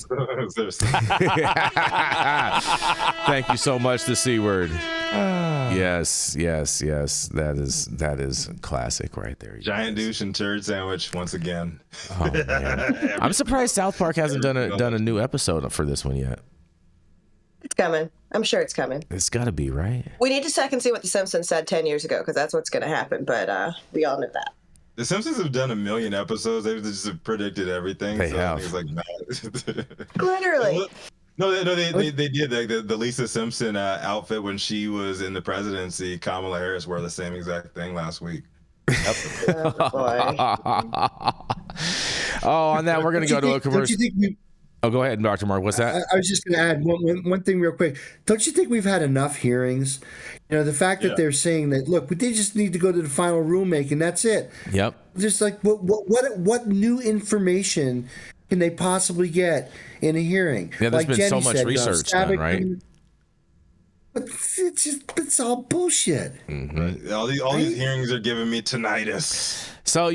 Thank you so much, the C Word. Yes. That is classic right there. Giant douche and turd sandwich once again. Oh, man. I'm surprised South Park hasn't done a new episode for this one yet. It's coming. I'm sure it's coming. It's got to be, right? We need to check and see what The Simpsons said 10 years ago, because that's what's going to happen. But we all knew that. The Simpsons have done 1 million episodes. They've just predicted everything. They have. It's like Literally. No, they did. The Lisa Simpson outfit when she was in the presidency, Kamala Harris wore the same exact thing last week. Oh, boy. On that, we're going to go to a commercial. Go ahead, Dr. Mark. What's that? I was just going to add one thing real quick. Don't you think we've had enough hearings? You know, the fact that they're saying that, look, they just need to go to the final rulemaking. That's it. Yep. Just like what new information can they possibly get in a hearing? Yeah, there's like been Jenny so much said, research done, right? But it's all bullshit. Mm-hmm. Right. All these hearings are giving me tinnitus. So,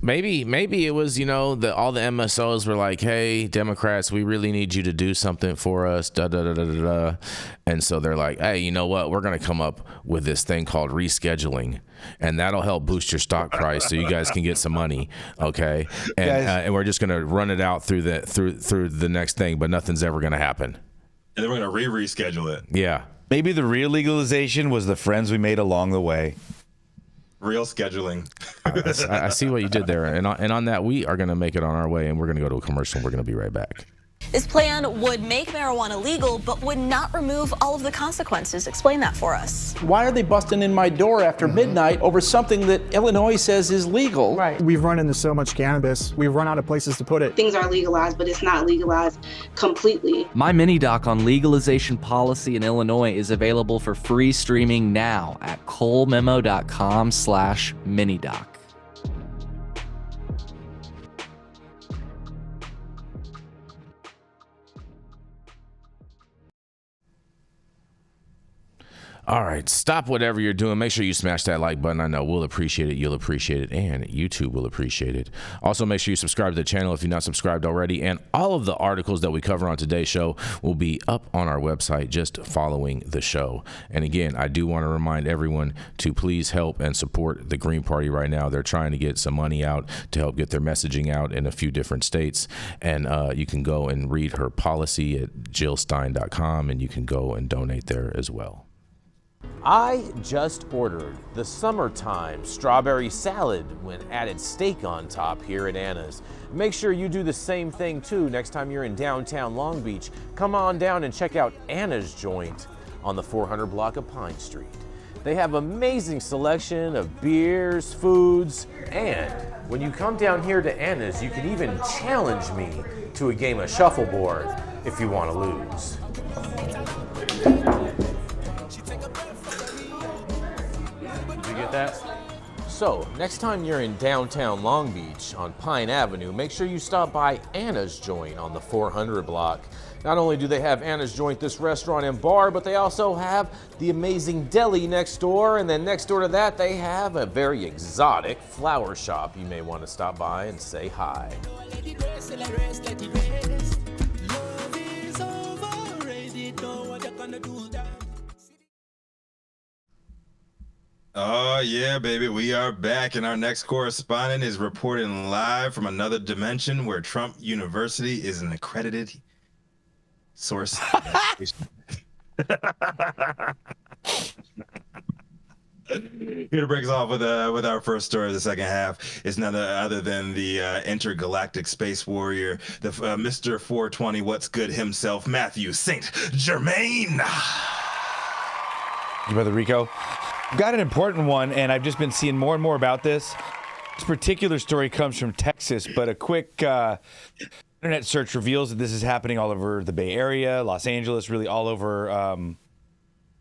maybe it was, all the MSOs were like, hey, Democrats, we really need you to do something for us, And so they're like, hey, you know what? We're going to come up with this thing called rescheduling, and that'll help boost your stock price so you guys can get some money, okay? And we're just going to run it out through the next thing, but nothing's ever going to happen. And then we're going to reschedule it. Yeah. Maybe the real legalization was the friends we made along the way. Real scheduling. I see what you did there. And on that, we are going to make it on our way, and we're going to go to a commercial, and we're going to be right back. This plan would make marijuana legal, but would not remove all of the consequences. Explain that for us. Why are they busting in my door after midnight over something that Illinois says is legal? Right. We've run into so much cannabis. We've run out of places to put it. Things are legalized, but it's not legalized completely. My mini doc on legalization policy in Illinois is available for free streaming now at colememo.com/minidoc. All right, stop whatever you're doing. Make sure you smash that like button. I know we'll appreciate it, you'll appreciate it, and YouTube will appreciate it. Also, make sure you subscribe to the channel if you're not subscribed already. And all of the articles that we cover on today's show will be up on our website just following the show. And again, I do want to remind everyone to please help and support the Green Party right now. They're trying to get some money out to help get their messaging out in a few different states. And you can go and read her policy at jillstein.com, and you can go and donate there as well. I just ordered the summertime strawberry salad when added steak on top here at Anna's. Make sure you do the same thing too next time you're in downtown Long Beach. Come on down and check out Anna's joint on the 400 block of Pine Street. They have amazing selection of beers, foods, and when you come down here to Anna's, you can even challenge me to a game of shuffleboard if you want to lose. Did you get that? So, next time you're in downtown Long Beach on Pine Avenue, make sure you stop by Anna's Joint on the 400 block. Not only do they have Anna's Joint, this restaurant and bar, but they also have the amazing deli next door, and then next door to that, they have a very exotic flower shop. You may want to stop by and say hi. Oh, yeah, baby. We are back, and our next correspondent is reporting live from another dimension where Trump University is an accredited source. Here to break us off with our first story of the second half is none other than the intergalactic space warrior, the Mr. 420 What's Good himself, Mathieu St. Germain. Brother Rico. I've got an important one, and I've just been seeing more and more about this. This particular story comes from Texas, but a quick internet search reveals that this is happening all over the Bay Area, Los Angeles, really all over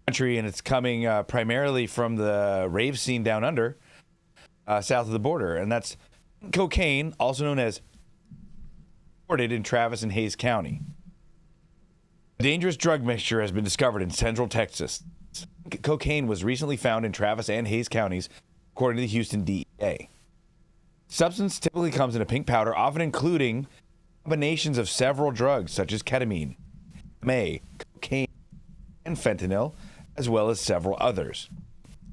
country, and it's coming primarily from the rave scene down under, south of the border, and that's cocaine, also known as imported in Travis and Hayes County. A dangerous drug mixture has been discovered in central Texas. Cocaine was recently found in Travis and Hayes counties, according to the Houston DEA. Substance typically comes in a pink powder, often including combinations of several drugs such as ketamine, MA, cocaine, and fentanyl, as well as several others.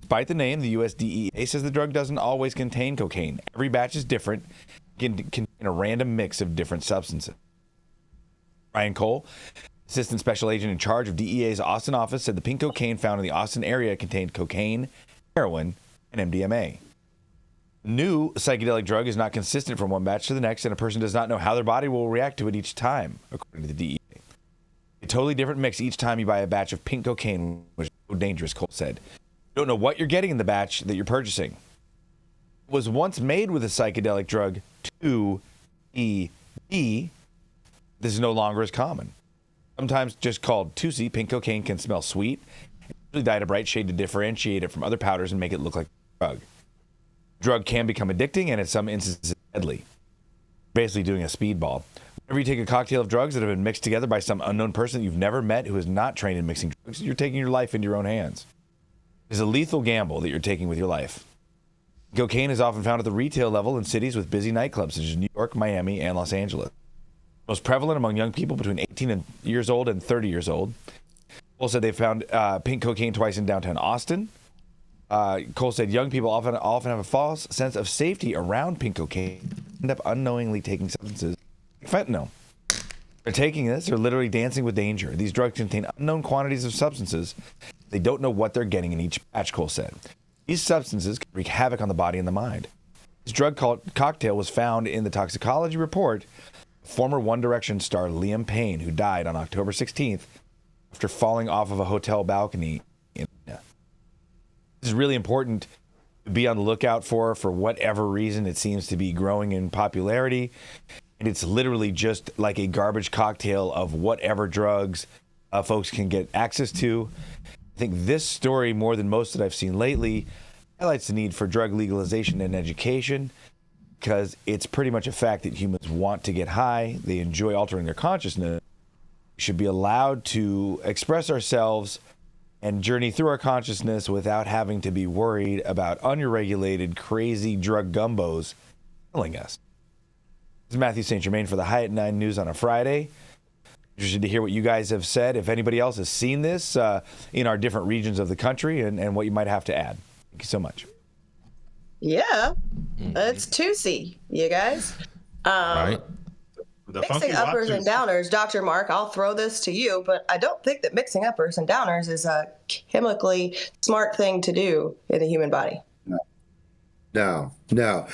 Despite the name, the US DEA says the drug doesn't always contain cocaine. Every batch is different, can contain a random mix of different substances. Brian Cole, Assistant Special Agent in charge of DEA's Austin office, said the pink cocaine found in the Austin area contained cocaine, heroin, and MDMA. The new psychedelic drug is not consistent from one batch to the next, and a person does not know how their body will react to it each time, according to the DEA. A totally different mix each time you buy a batch of pink cocaine, which is so dangerous, Cole said. You don't know what you're getting in the batch that you're purchasing. It was once made with a psychedelic drug, 2-E-B. This is no longer as common. Sometimes just called 2C, pink cocaine can smell sweet. It's usually dyed a bright shade to differentiate it from other powders and make it look like a drug. The drug can become addicting and in some instances deadly. Basically doing a speedball. Whenever you take a cocktail of drugs that have been mixed together by some unknown person that you've never met who is not trained in mixing drugs, you're taking your life into your own hands. It is a lethal gamble that you're taking with your life. Cocaine is often found at the retail level in cities with busy nightclubs such as New York, Miami, and Los Angeles. Most prevalent among young people between 18 years old and 30 years old. Cole said they found pink cocaine twice in downtown Austin. Cole said young people often have a false sense of safety around pink cocaine, end up unknowingly taking substances like fentanyl. They're taking this, they're literally dancing with danger. These drugs contain unknown quantities of substances. They don't know what they're getting in each batch, Cole said. These substances can wreak havoc on the body and the mind. This drug cocktail was found in the toxicology report of former One Direction star Liam Payne, who died on October 16th after falling off of a hotel balcony in This is really important to be on the lookout for whatever reason it seems to be growing in popularity. And it's literally just like a garbage cocktail of whatever drugs folks can get access to. I think this story, more than most that I've seen lately, highlights the need for drug legalization and education, because it's pretty much a fact that humans want to get high. They enjoy altering their consciousness. We should be allowed to express ourselves and journey through our consciousness without having to be worried about unregulated, crazy drug gumbos killing us. This is Mathieu St. Germain for the High at 9 News on a Friday. Interested to hear what you guys have said. If anybody else has seen this in our different regions of the country and what you might have to add. Thank you so much. Yeah, it's 2C, you guys. Right. Mixing uppers and downers, Dr. Mark, I'll throw this to you, but I don't think that mixing uppers and downers is a chemically smart thing to do in the human body. No,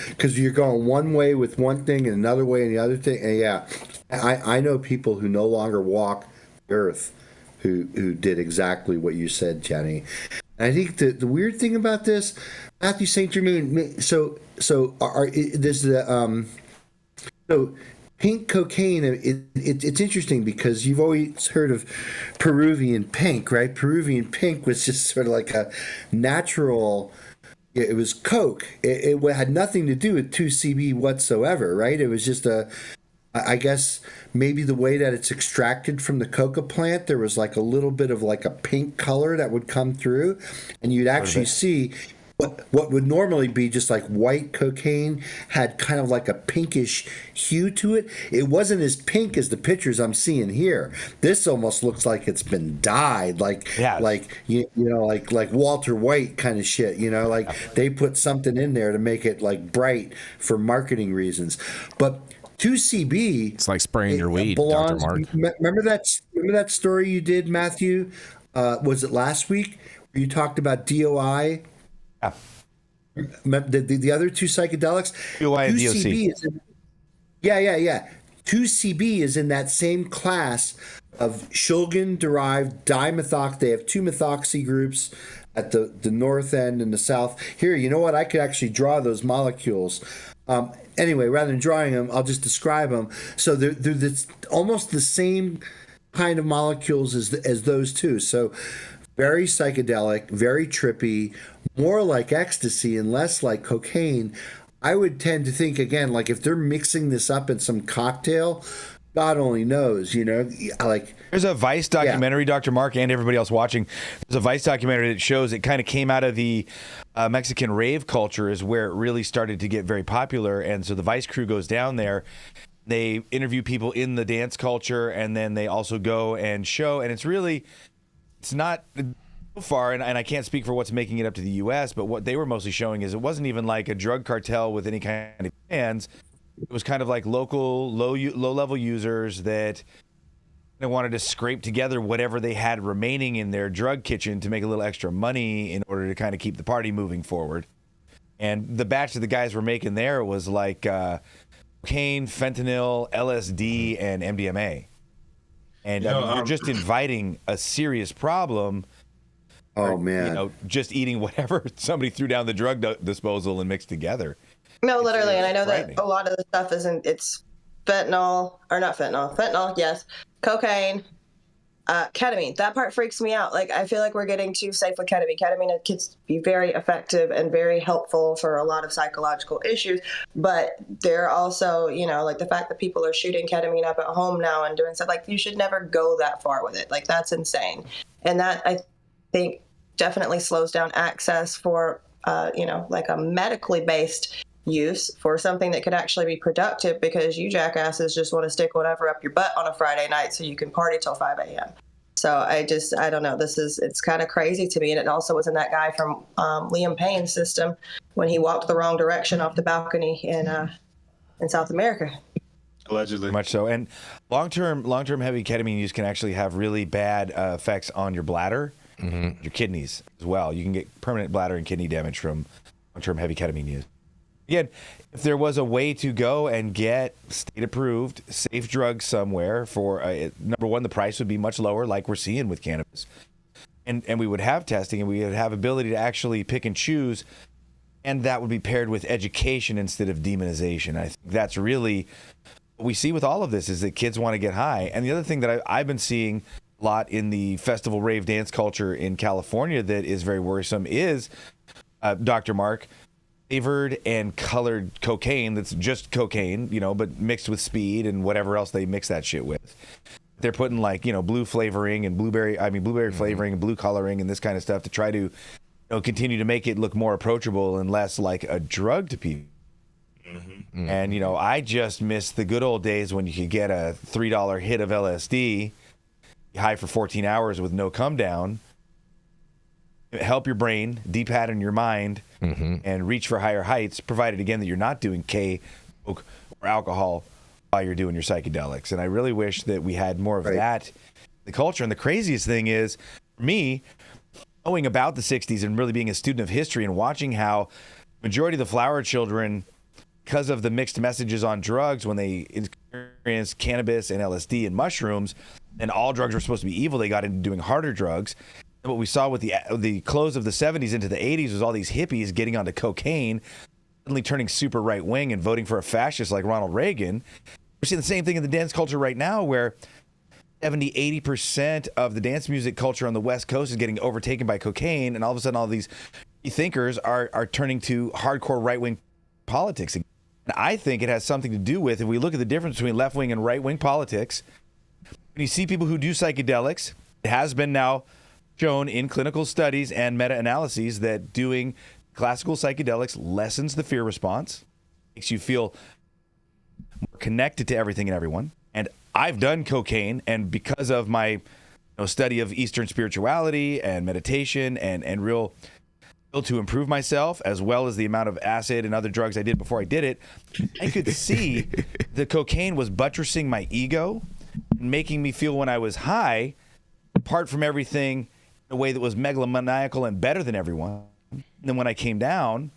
because you're going one way with one thing and another way and the other thing. And yeah, I know people who no longer walk the earth who did exactly what you said, Jenny. And I think the weird thing about this, Mathieu St. Germain, so pink cocaine, it's interesting because you've always heard of Peruvian pink, right? Peruvian pink was just sort of like a natural, it was coke. It had nothing to do with 2CB whatsoever, right? It was just I guess maybe the way that it's extracted from the coca plant, there was like a little bit of like a pink color that would come through, and you'd actually see what would normally be just like white cocaine had kind of like a pinkish hue to it. It wasn't as pink as the pictures I'm seeing here. This almost looks like it's been dyed, like Walter White kind of shit. Like they put something in there to make it like bright for marketing reasons. But 2CB, it's like spraying your weed, belongs, Dr. Mark. Remember that story you did, Matthew? Was it last week where you talked about DOI? Yeah. The other two psychedelics. DOI and DOC. 2CB is in that same class of Shulgin-derived dimethox. They have two methoxy groups at the north end and the south. Here, you know what? I could actually draw those molecules. Anyway, rather than drawing them, I'll just describe them. So they're almost the same kind of molecules as those two. So very psychedelic, very trippy, more like ecstasy and less like cocaine. I would tend to think, again, like if they're mixing this up in some cocktail, God only knows, like. There's a Vice documentary, Dr. Mark, and everybody else watching. There's a Vice documentary that shows it kind of came out of the Mexican rave culture is where it really started to get very popular. And so the Vice crew goes down there. They interview people in the dance culture, and then they also go and show. And it's not so far, and I can't speak for what's making it up to the U.S., but what they were mostly showing is it wasn't even like a drug cartel with any kind of plans. It was kind of like local, low-level users that wanted to scrape together whatever they had remaining in their drug kitchen to make a little extra money in order to kind of keep the party moving forward. And the batch that the guys were making there was like cocaine, fentanyl, LSD, and MDMA. And you're just inviting a serious problem. Oh, man. Just eating whatever somebody threw down the drug disposal and mixed together. No, literally. And I know that a lot of the stuff it's fentanyl, yes, cocaine, ketamine. That part freaks me out. Like, I feel like we're getting too safe with ketamine. Ketamine can be very effective and very helpful for a lot of psychological issues. But they're also, like the fact that people are shooting ketamine up at home now and doing stuff, like you should never go that far with it. Like, that's insane. And that, I think, definitely slows down access for, like a medically based use for something that could actually be productive, because you jackasses just want to stick whatever up your butt on a Friday night so you can party till 5 a.m. So I don't know. It's kind of crazy to me. And it also was in that guy from Liam Payne's system when he walked the wrong direction off the balcony in South America. Allegedly. Much so. And long-term heavy ketamine use can actually have really bad effects on your bladder, your kidneys as well. You can get permanent bladder and kidney damage from long-term heavy ketamine use. Again, if there was a way to go and get state-approved, safe drugs somewhere for, number one, the price would be much lower, like we're seeing with cannabis. And we would have testing, and we would have ability to actually pick and choose, and that would be paired with education instead of demonization. I think that's really what we see with all of this, is that kids want to get high. And the other thing that I've been seeing a lot in the festival rave dance culture in California that is very worrisome is, Dr. Mark, flavored and colored cocaine that's just cocaine, but mixed with speed and whatever else they mix that shit with. They're putting like, blue flavoring and blueberry flavoring and blue coloring and this kind of stuff to try to continue to make it look more approachable and less like a drug to people. Mm-hmm. And, I just miss the good old days when you could get a $3 hit of LSD, high for 14 hours with no come down, help your brain, depattern your mind, and reach for higher heights, provided, again, that you're not doing K, coke, or alcohol while you're doing your psychedelics. And I really wish that we had more of that in the culture. And the craziest thing is, for me, knowing about the 60s and really being a student of history and watching how majority of the flower children, because of the mixed messages on drugs when they experienced cannabis and LSD and mushrooms, and all drugs were supposed to be evil, they got into doing harder drugs. And what we saw with the close of the 70s into the 80s was all these hippies getting onto cocaine, suddenly turning super right-wing and voting for a fascist like Ronald Reagan. We're seeing the same thing in the dance culture right now, where 70-80% of the dance music culture on the West Coast is getting overtaken by cocaine, and all of a sudden all these thinkers are turning to hardcore right-wing politics. And I think it has something to do with, if we look at the difference between left-wing and right-wing politics, when you see people who do psychedelics, it has been now shown in clinical studies and meta-analyses that doing classical psychedelics lessens the fear response, makes you feel more connected to everything and everyone. And I've done cocaine, and because of my study of Eastern spirituality and meditation and real to improve myself, as well as the amount of acid and other drugs I did before I did it, I could see the cocaine was buttressing my ego and making me feel when I was high, apart from everything, in a way that was megalomaniacal and better than everyone. And then when I came down,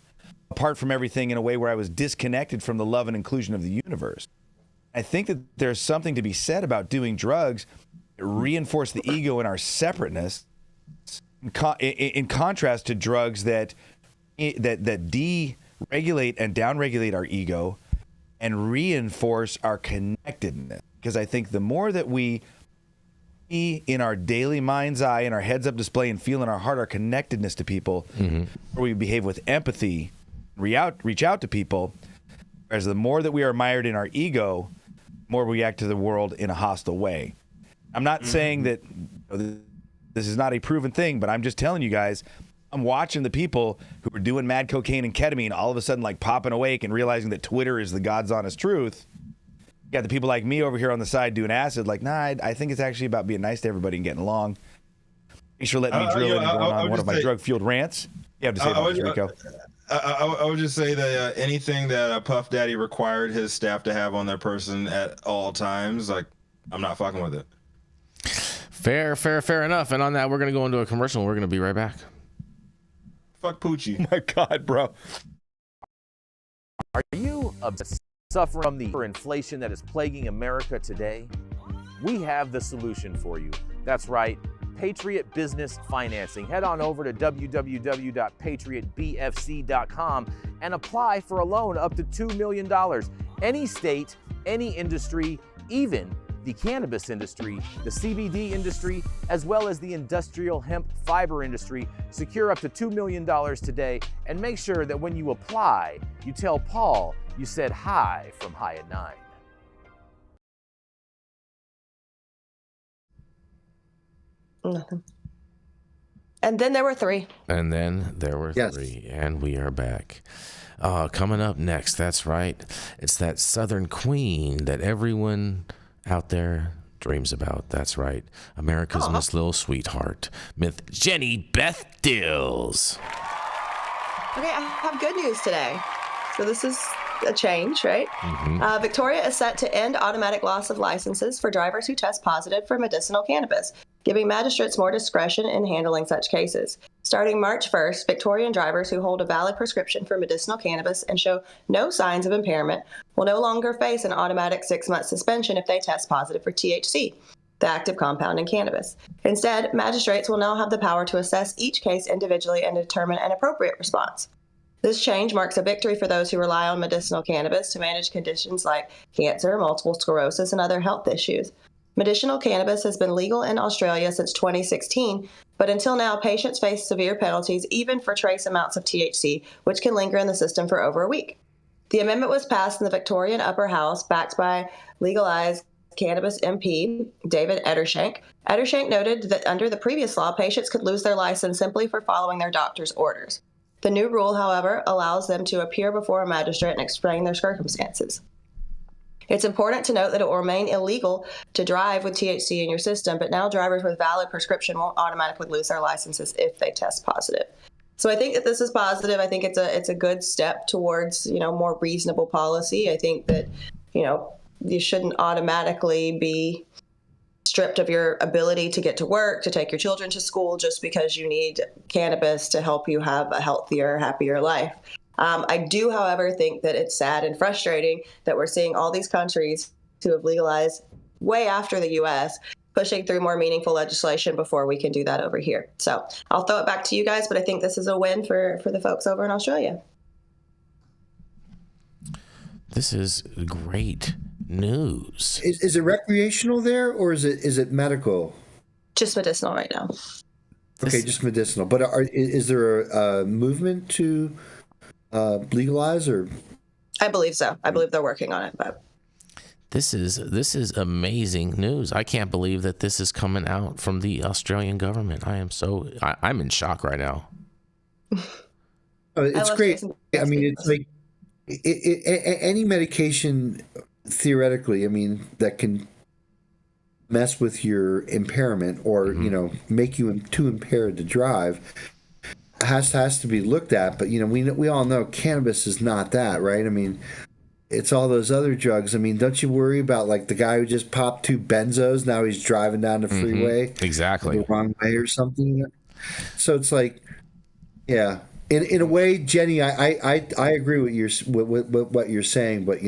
apart from everything, in a way where I was disconnected from the love and inclusion of the universe. I think that there's something to be said about doing drugs that reinforce the ego and our separateness, in contrast to drugs that deregulate and downregulate our ego and reinforce our connectedness. Because I think the more that we see in our daily mind's eye and our heads up display and feel in our heart our connectedness to people, where we behave with empathy, reach out to people, whereas the more that we are mired in our ego, the more we react to the world in a hostile way. I'm not saying that this is not a proven thing, but I'm just telling you guys, I'm watching the people who are doing mad cocaine and ketamine all of a sudden like popping awake and realizing that Twitter is the God's honest truth. You got the people like me over here on the side doing acid, like, nah, I think it's actually about being nice to everybody and getting along. Thanks for letting me drill in and going on one of my drug-fueled rants. You have to say about this, Rico. I would just say that anything that Puff Daddy required his staff to have on their person at all times, like, I'm not fucking with it. Fair enough. And on that, we're going to go into a commercial and we're going to be right back. Fuck Poochie. Oh my God, bro. Are you suffering from the inflation that is plaguing America today? We have the solution for you. That's right. Patriot Business Financing. Head on over to www.patriotbfc.com and apply for a loan up to $2 million. Any state, any industry, even the cannabis industry, the CBD industry, as well as the industrial hemp fiber industry. Secure up to $2 million today, and make sure that when you apply, you tell Paul you said hi from High at 9. Nothing. And then there were three. And then there were three. And we are back. Coming up next, that's right. It's that Southern Queen that everyone out there dreams about. That's right. America's Miss Little Sweetheart, Miss Jenny Beth Dills. Okay, I have good news today. So this is a change, right? Victoria is set to end automatic loss of licenses for drivers who test positive for medicinal cannabis, giving magistrates more discretion in handling such cases. Starting March 1st, Victorian drivers who hold a valid prescription for medicinal cannabis and show no signs of impairment will no longer face an automatic 6-month suspension if they test positive for THC, the active compound in cannabis. Instead, magistrates will now have the power to assess each case individually and determine an appropriate response. This change marks a victory for those who rely on medicinal cannabis to manage conditions like cancer, multiple sclerosis, and other health issues. Medicinal cannabis has been legal in Australia since 2016, but until now, patients face severe penalties even for trace amounts of THC, which can linger in the system for over a week. The amendment was passed in the Victorian Upper House, backed by legalized cannabis MP David Edershank. Edershank noted that under the previous law, patients could lose their license simply for following their doctor's orders. The new rule, however, allows them to appear before a magistrate and explain their circumstances. It's important to note that it will remain illegal to drive with THC in your system, but now drivers with valid prescription won't automatically lose their licenses if they test positive. So I think that this is positive. I think it's a good step towards, more reasonable policy. I think that, you shouldn't automatically be stripped of your ability to get to work, to take your children to school, just because you need cannabis to help you have a healthier, happier life. I do, however, think that it's sad and frustrating that we're seeing all these countries who have legalized way after the U.S. pushing through more meaningful legislation before we can do that over here. So I'll throw it back to you guys, but I think this is a win for the folks over in Australia. This is great news. Is it recreational there, or is it medical? Just medicinal right now. Okay, just medicinal. But is there a movement to legalize, or? I believe so. I believe they're working on it, but. This is amazing news. I can't believe that this is coming out from the Australian government. I'm in shock right now. It's great. I mean, it's like any medication, theoretically, I mean, that can mess with your impairment or, make you too impaired to drive has to be looked at. But, we all know cannabis is not that, right? I mean, it's all those other drugs. I mean, don't you worry about like the guy who just popped 2 benzos? Now he's driving down the freeway exactly the wrong way or something. So it's like, yeah, in a way, Jenny, I agree with what you're saying, but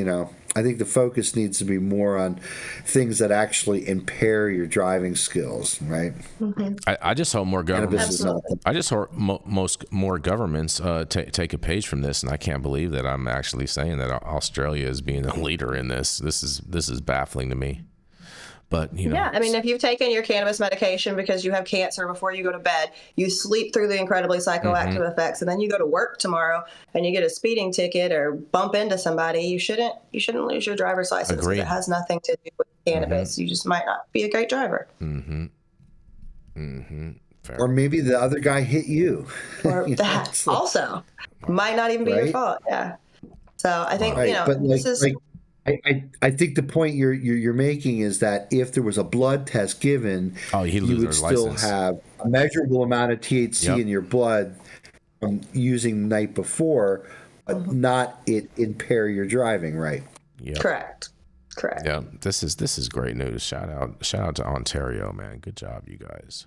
I think the focus needs to be more on things that actually impair your driving skills, right? Mm-hmm. I just hope more governments. I just hope more governments take a page from this, and I can't believe that I'm actually saying that Australia is being a leader in this. This is baffling to me. But yeah, I mean, if you've taken your cannabis medication because you have cancer before you go to bed, you sleep through the incredibly psychoactive effects, and then you go to work tomorrow and you get a speeding ticket or bump into somebody, you shouldn't lose your driver's license. Because it has nothing to do with cannabis. You just might not be a great driver. Fair. Or maybe the other guy hit you. Or that also might not even be your fault. Yeah. So I think this is. I think the point you're making is that if there was a blood test given, you would still have a measurable amount of THC in your blood from using the night before, but not impair your driving, right? Yep. Correct. Yeah, this is great news. Shout out to Ontario, man. Good job, you guys.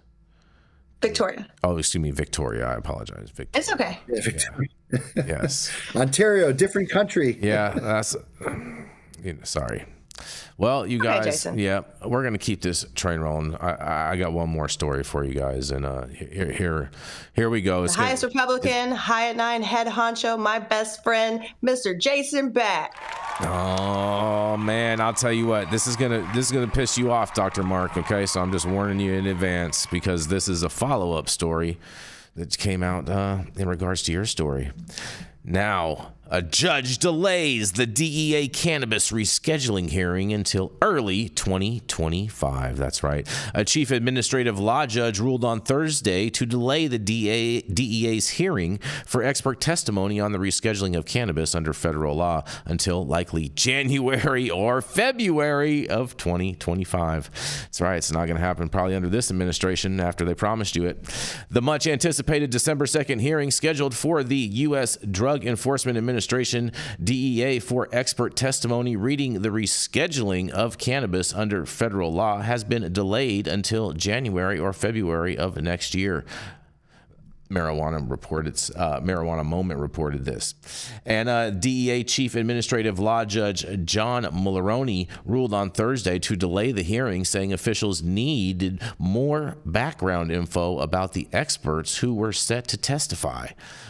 Victoria. Oh, excuse me, Victoria. I apologize. Victoria. It's okay. Yeah, Victoria. Yes. Ontario, different country. Yeah, that's. Sorry. Well, you guys, we're gonna keep this train rolling. I got one more story for you guys, and here we go. The highest Republican, high at 9 head honcho, my best friend, Mr. Jason Beck. Oh man, I'll tell you what, this is gonna piss you off, Dr. Mark. Okay, so I'm just warning you in advance because this is a follow-up story that came out in regards to your story. Now, a judge delays the DEA cannabis rescheduling hearing until early 2025. That's right. A chief administrative law judge ruled on Thursday to delay the DEA's hearing for expert testimony on the rescheduling of cannabis under federal law until likely January or February of 2025. That's right. It's not going to happen probably under this administration after they promised you it. The much anticipated December 2nd hearing scheduled for the U.S. Drug Enforcement Administration DEA for expert testimony reading the rescheduling of cannabis under federal law has been delayed until January or February of next year. Marijuana Moment reported this. And DEA Chief Administrative Law Judge John Mulroney ruled on Thursday to delay the hearing, saying officials needed more background info about the experts who were set to testify.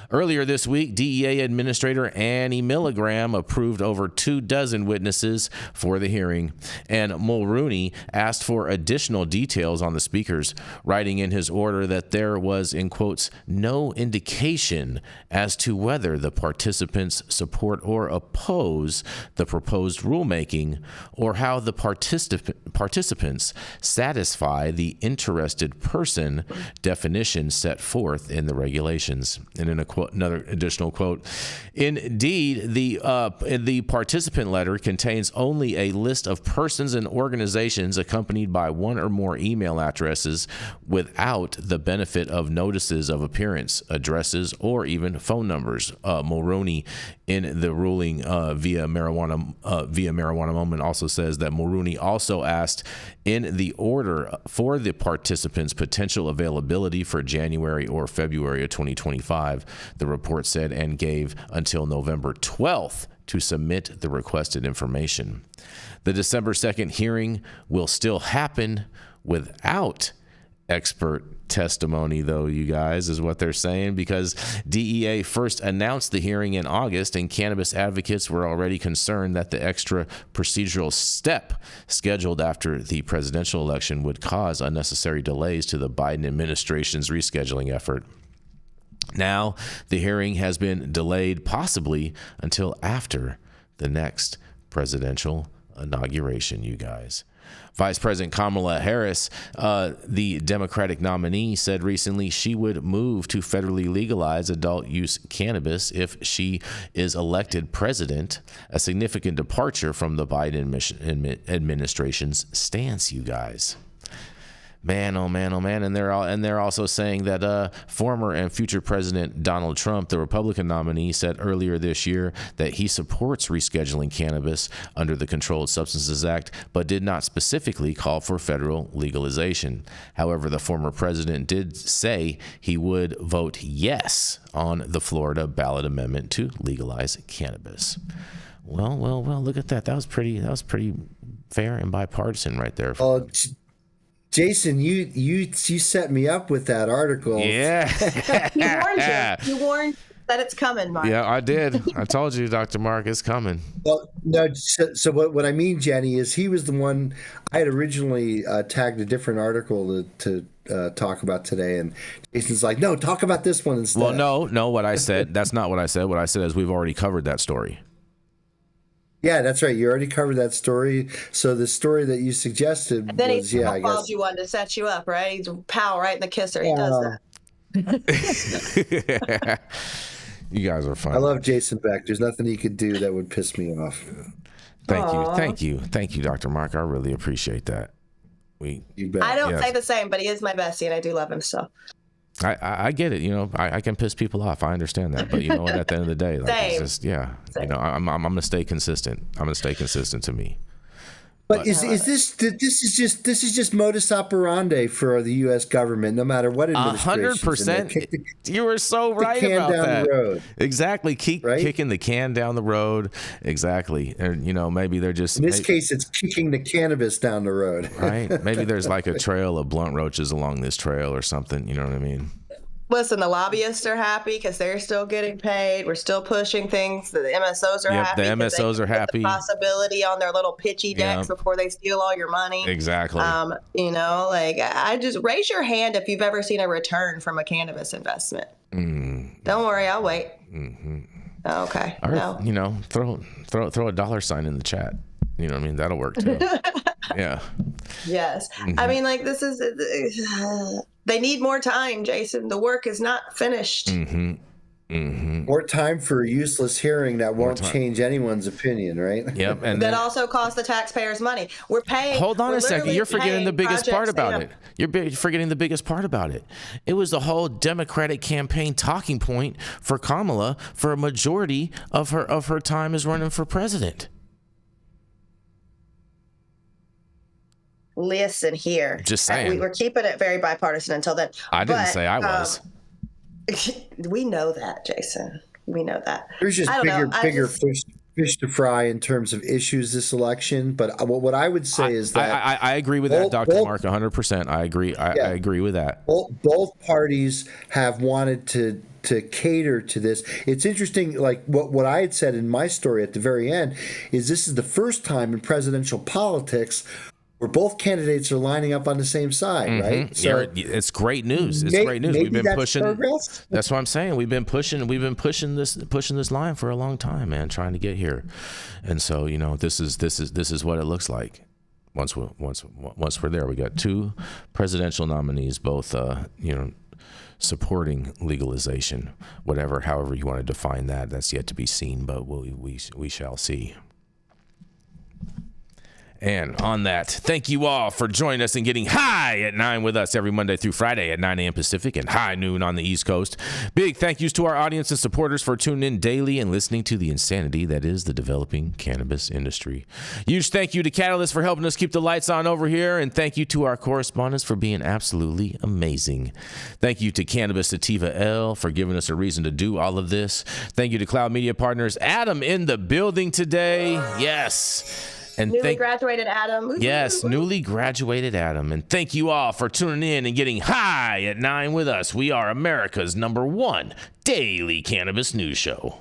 Earlier this week, DEA Administrator Annie Milligram approved over 24 witnesses for the hearing, and Mulroney asked for additional details on the speakers, writing in his order that there was, in quotes, no indication as to whether the participants support or oppose the proposed rulemaking or how the participants satisfy the interested person definition set forth in the regulations. And in another additional quote, indeed, the participant letter contains only a list of persons and organizations accompanied by one or more email addresses without the benefit of notices of appeal appearance, addresses, or even phone numbers. Mulrooney, in the ruling via Marijuana Moment, also says that Mulrooney also asked in the order for the participants' potential availability for January or February of 2025, the report said, and gave until November 12th to submit the requested information. The December 2nd hearing will still happen without expert testimony, though, you guys, is what they're saying, because DEA first announced the hearing in August, and cannabis advocates were already concerned that the extra procedural step scheduled after the presidential election would cause unnecessary delays to the Biden administration's rescheduling effort. Now, the hearing has been delayed possibly until after the next presidential inauguration, you guys. Vice President Kamala Harris, the Democratic nominee, said recently she would move to federally legalize adult use cannabis if she is elected president, a significant departure from the Biden administration's stance, you guys. Man, oh man, oh man. And they're also saying that former and future President Donald Trump, the Republican nominee, said earlier this year that he supports rescheduling cannabis under the Controlled Substances Act, but did not specifically call for federal legalization. However, the former president did say he would vote yes on the Florida ballot amendment to legalize cannabis. Well, look at that. That was pretty fair and bipartisan right there. Jason, you set me up with that article. Yeah. He warned you. You warned that it's coming, Mark. Yeah, I did. I told you, Dr. Mark, it's coming. Well, no. So what I mean, Jenny, is he was the one I had originally tagged a different article to talk about today, and Jason's like, no, talk about this one instead. Well, no. What I said, that's not what I said. What I said is we've already covered that story. Yeah, that's right. You already covered that story. So the story that you suggested and then was, he I called guess. you one to set you up, right? He's a pal right in the kisser. He does that. You guys are fun. I love Jason Beck. There's nothing he could do that would piss me off. Thank you, Dr. Mark. I really appreciate that. You bet. I don't say the same, but he is my bestie, and I do love him still. I get it. You know, I can piss people off. I understand that. But you know what? At the end of the day, like, Same. it's just, you know, I'm going to stay consistent. I'm going to stay consistent to me. But is this is just modus operandi for the U.S. government, no matter what administration. 100%. You were so right about that. Exactly. Keep kicking the can down the road. Exactly. And you know, maybe they're just in this case, it's kicking the cannabis down the road. Right. Maybe there's like a trail of blunt roaches along this trail or something. You know what I mean? Listen, the lobbyists are happy because they're still getting paid. We're still pushing things. The MSOs are happy. The MSOs are happy. The possibility on their little pitchy decks before they steal all your money. Exactly. You know, like I just raise your hand if you've ever seen a return from a cannabis investment. Don't worry, I'll wait. Mm-hmm. Okay. Or, no. you know, throw a $sign in the chat. You know what I mean? That'll work too. Yeah. Yes. I mean, like this is. They need more time, Jason. The work is not finished. More time for a useless hearing that won't change anyone's opinion, right? Yep. And that also costs the taxpayers money. We're paying. Hold on a second. You're forgetting the biggest part about it. You're forgetting the biggest part about it. It was the whole Democratic campaign talking point for Kamala for a majority of her time as running for president. Listen here. Just saying. We were keeping it very bipartisan until then. I didn't say I was. We know that, Jason. We know that. There's just bigger fish to fry in terms of issues this election. But what I would say is that I agree with that, Dr. Mark, 100%. I agree. I agree with that. Both parties have wanted to cater to this. It's interesting, like what I had said in my story at the very end, is this is the first time in presidential politics where both candidates are lining up on the same side, right? So it's great news. It's great news. We've been pushing. Progress? That's what I'm saying. We've been pushing this line for a long time, man, trying to get here. And so, you know, this is what it looks like. Once we're there, we got two presidential nominees, both supporting legalization, however you want to define that. That's yet to be seen, but we shall see. And on that, thank you all for joining us and getting high at 9 with us every Monday through Friday at 9 a.m. Pacific and high noon on the East Coast. Big thank yous to our audience and supporters for tuning in daily and listening to the insanity that is the developing cannabis industry. Huge thank you to Catalyst for helping us keep the lights on over here, and thank you to our correspondents for being absolutely amazing. Thank you to Cannabis Sativa L for giving us a reason to do all of this. Thank you to Cloud Media Partners. Adam in the building today. Yes. And newly graduated Adam. Yes, newly graduated Adam. And thank you all for tuning in and getting high at 9 with us. We are America's #1 daily cannabis news show.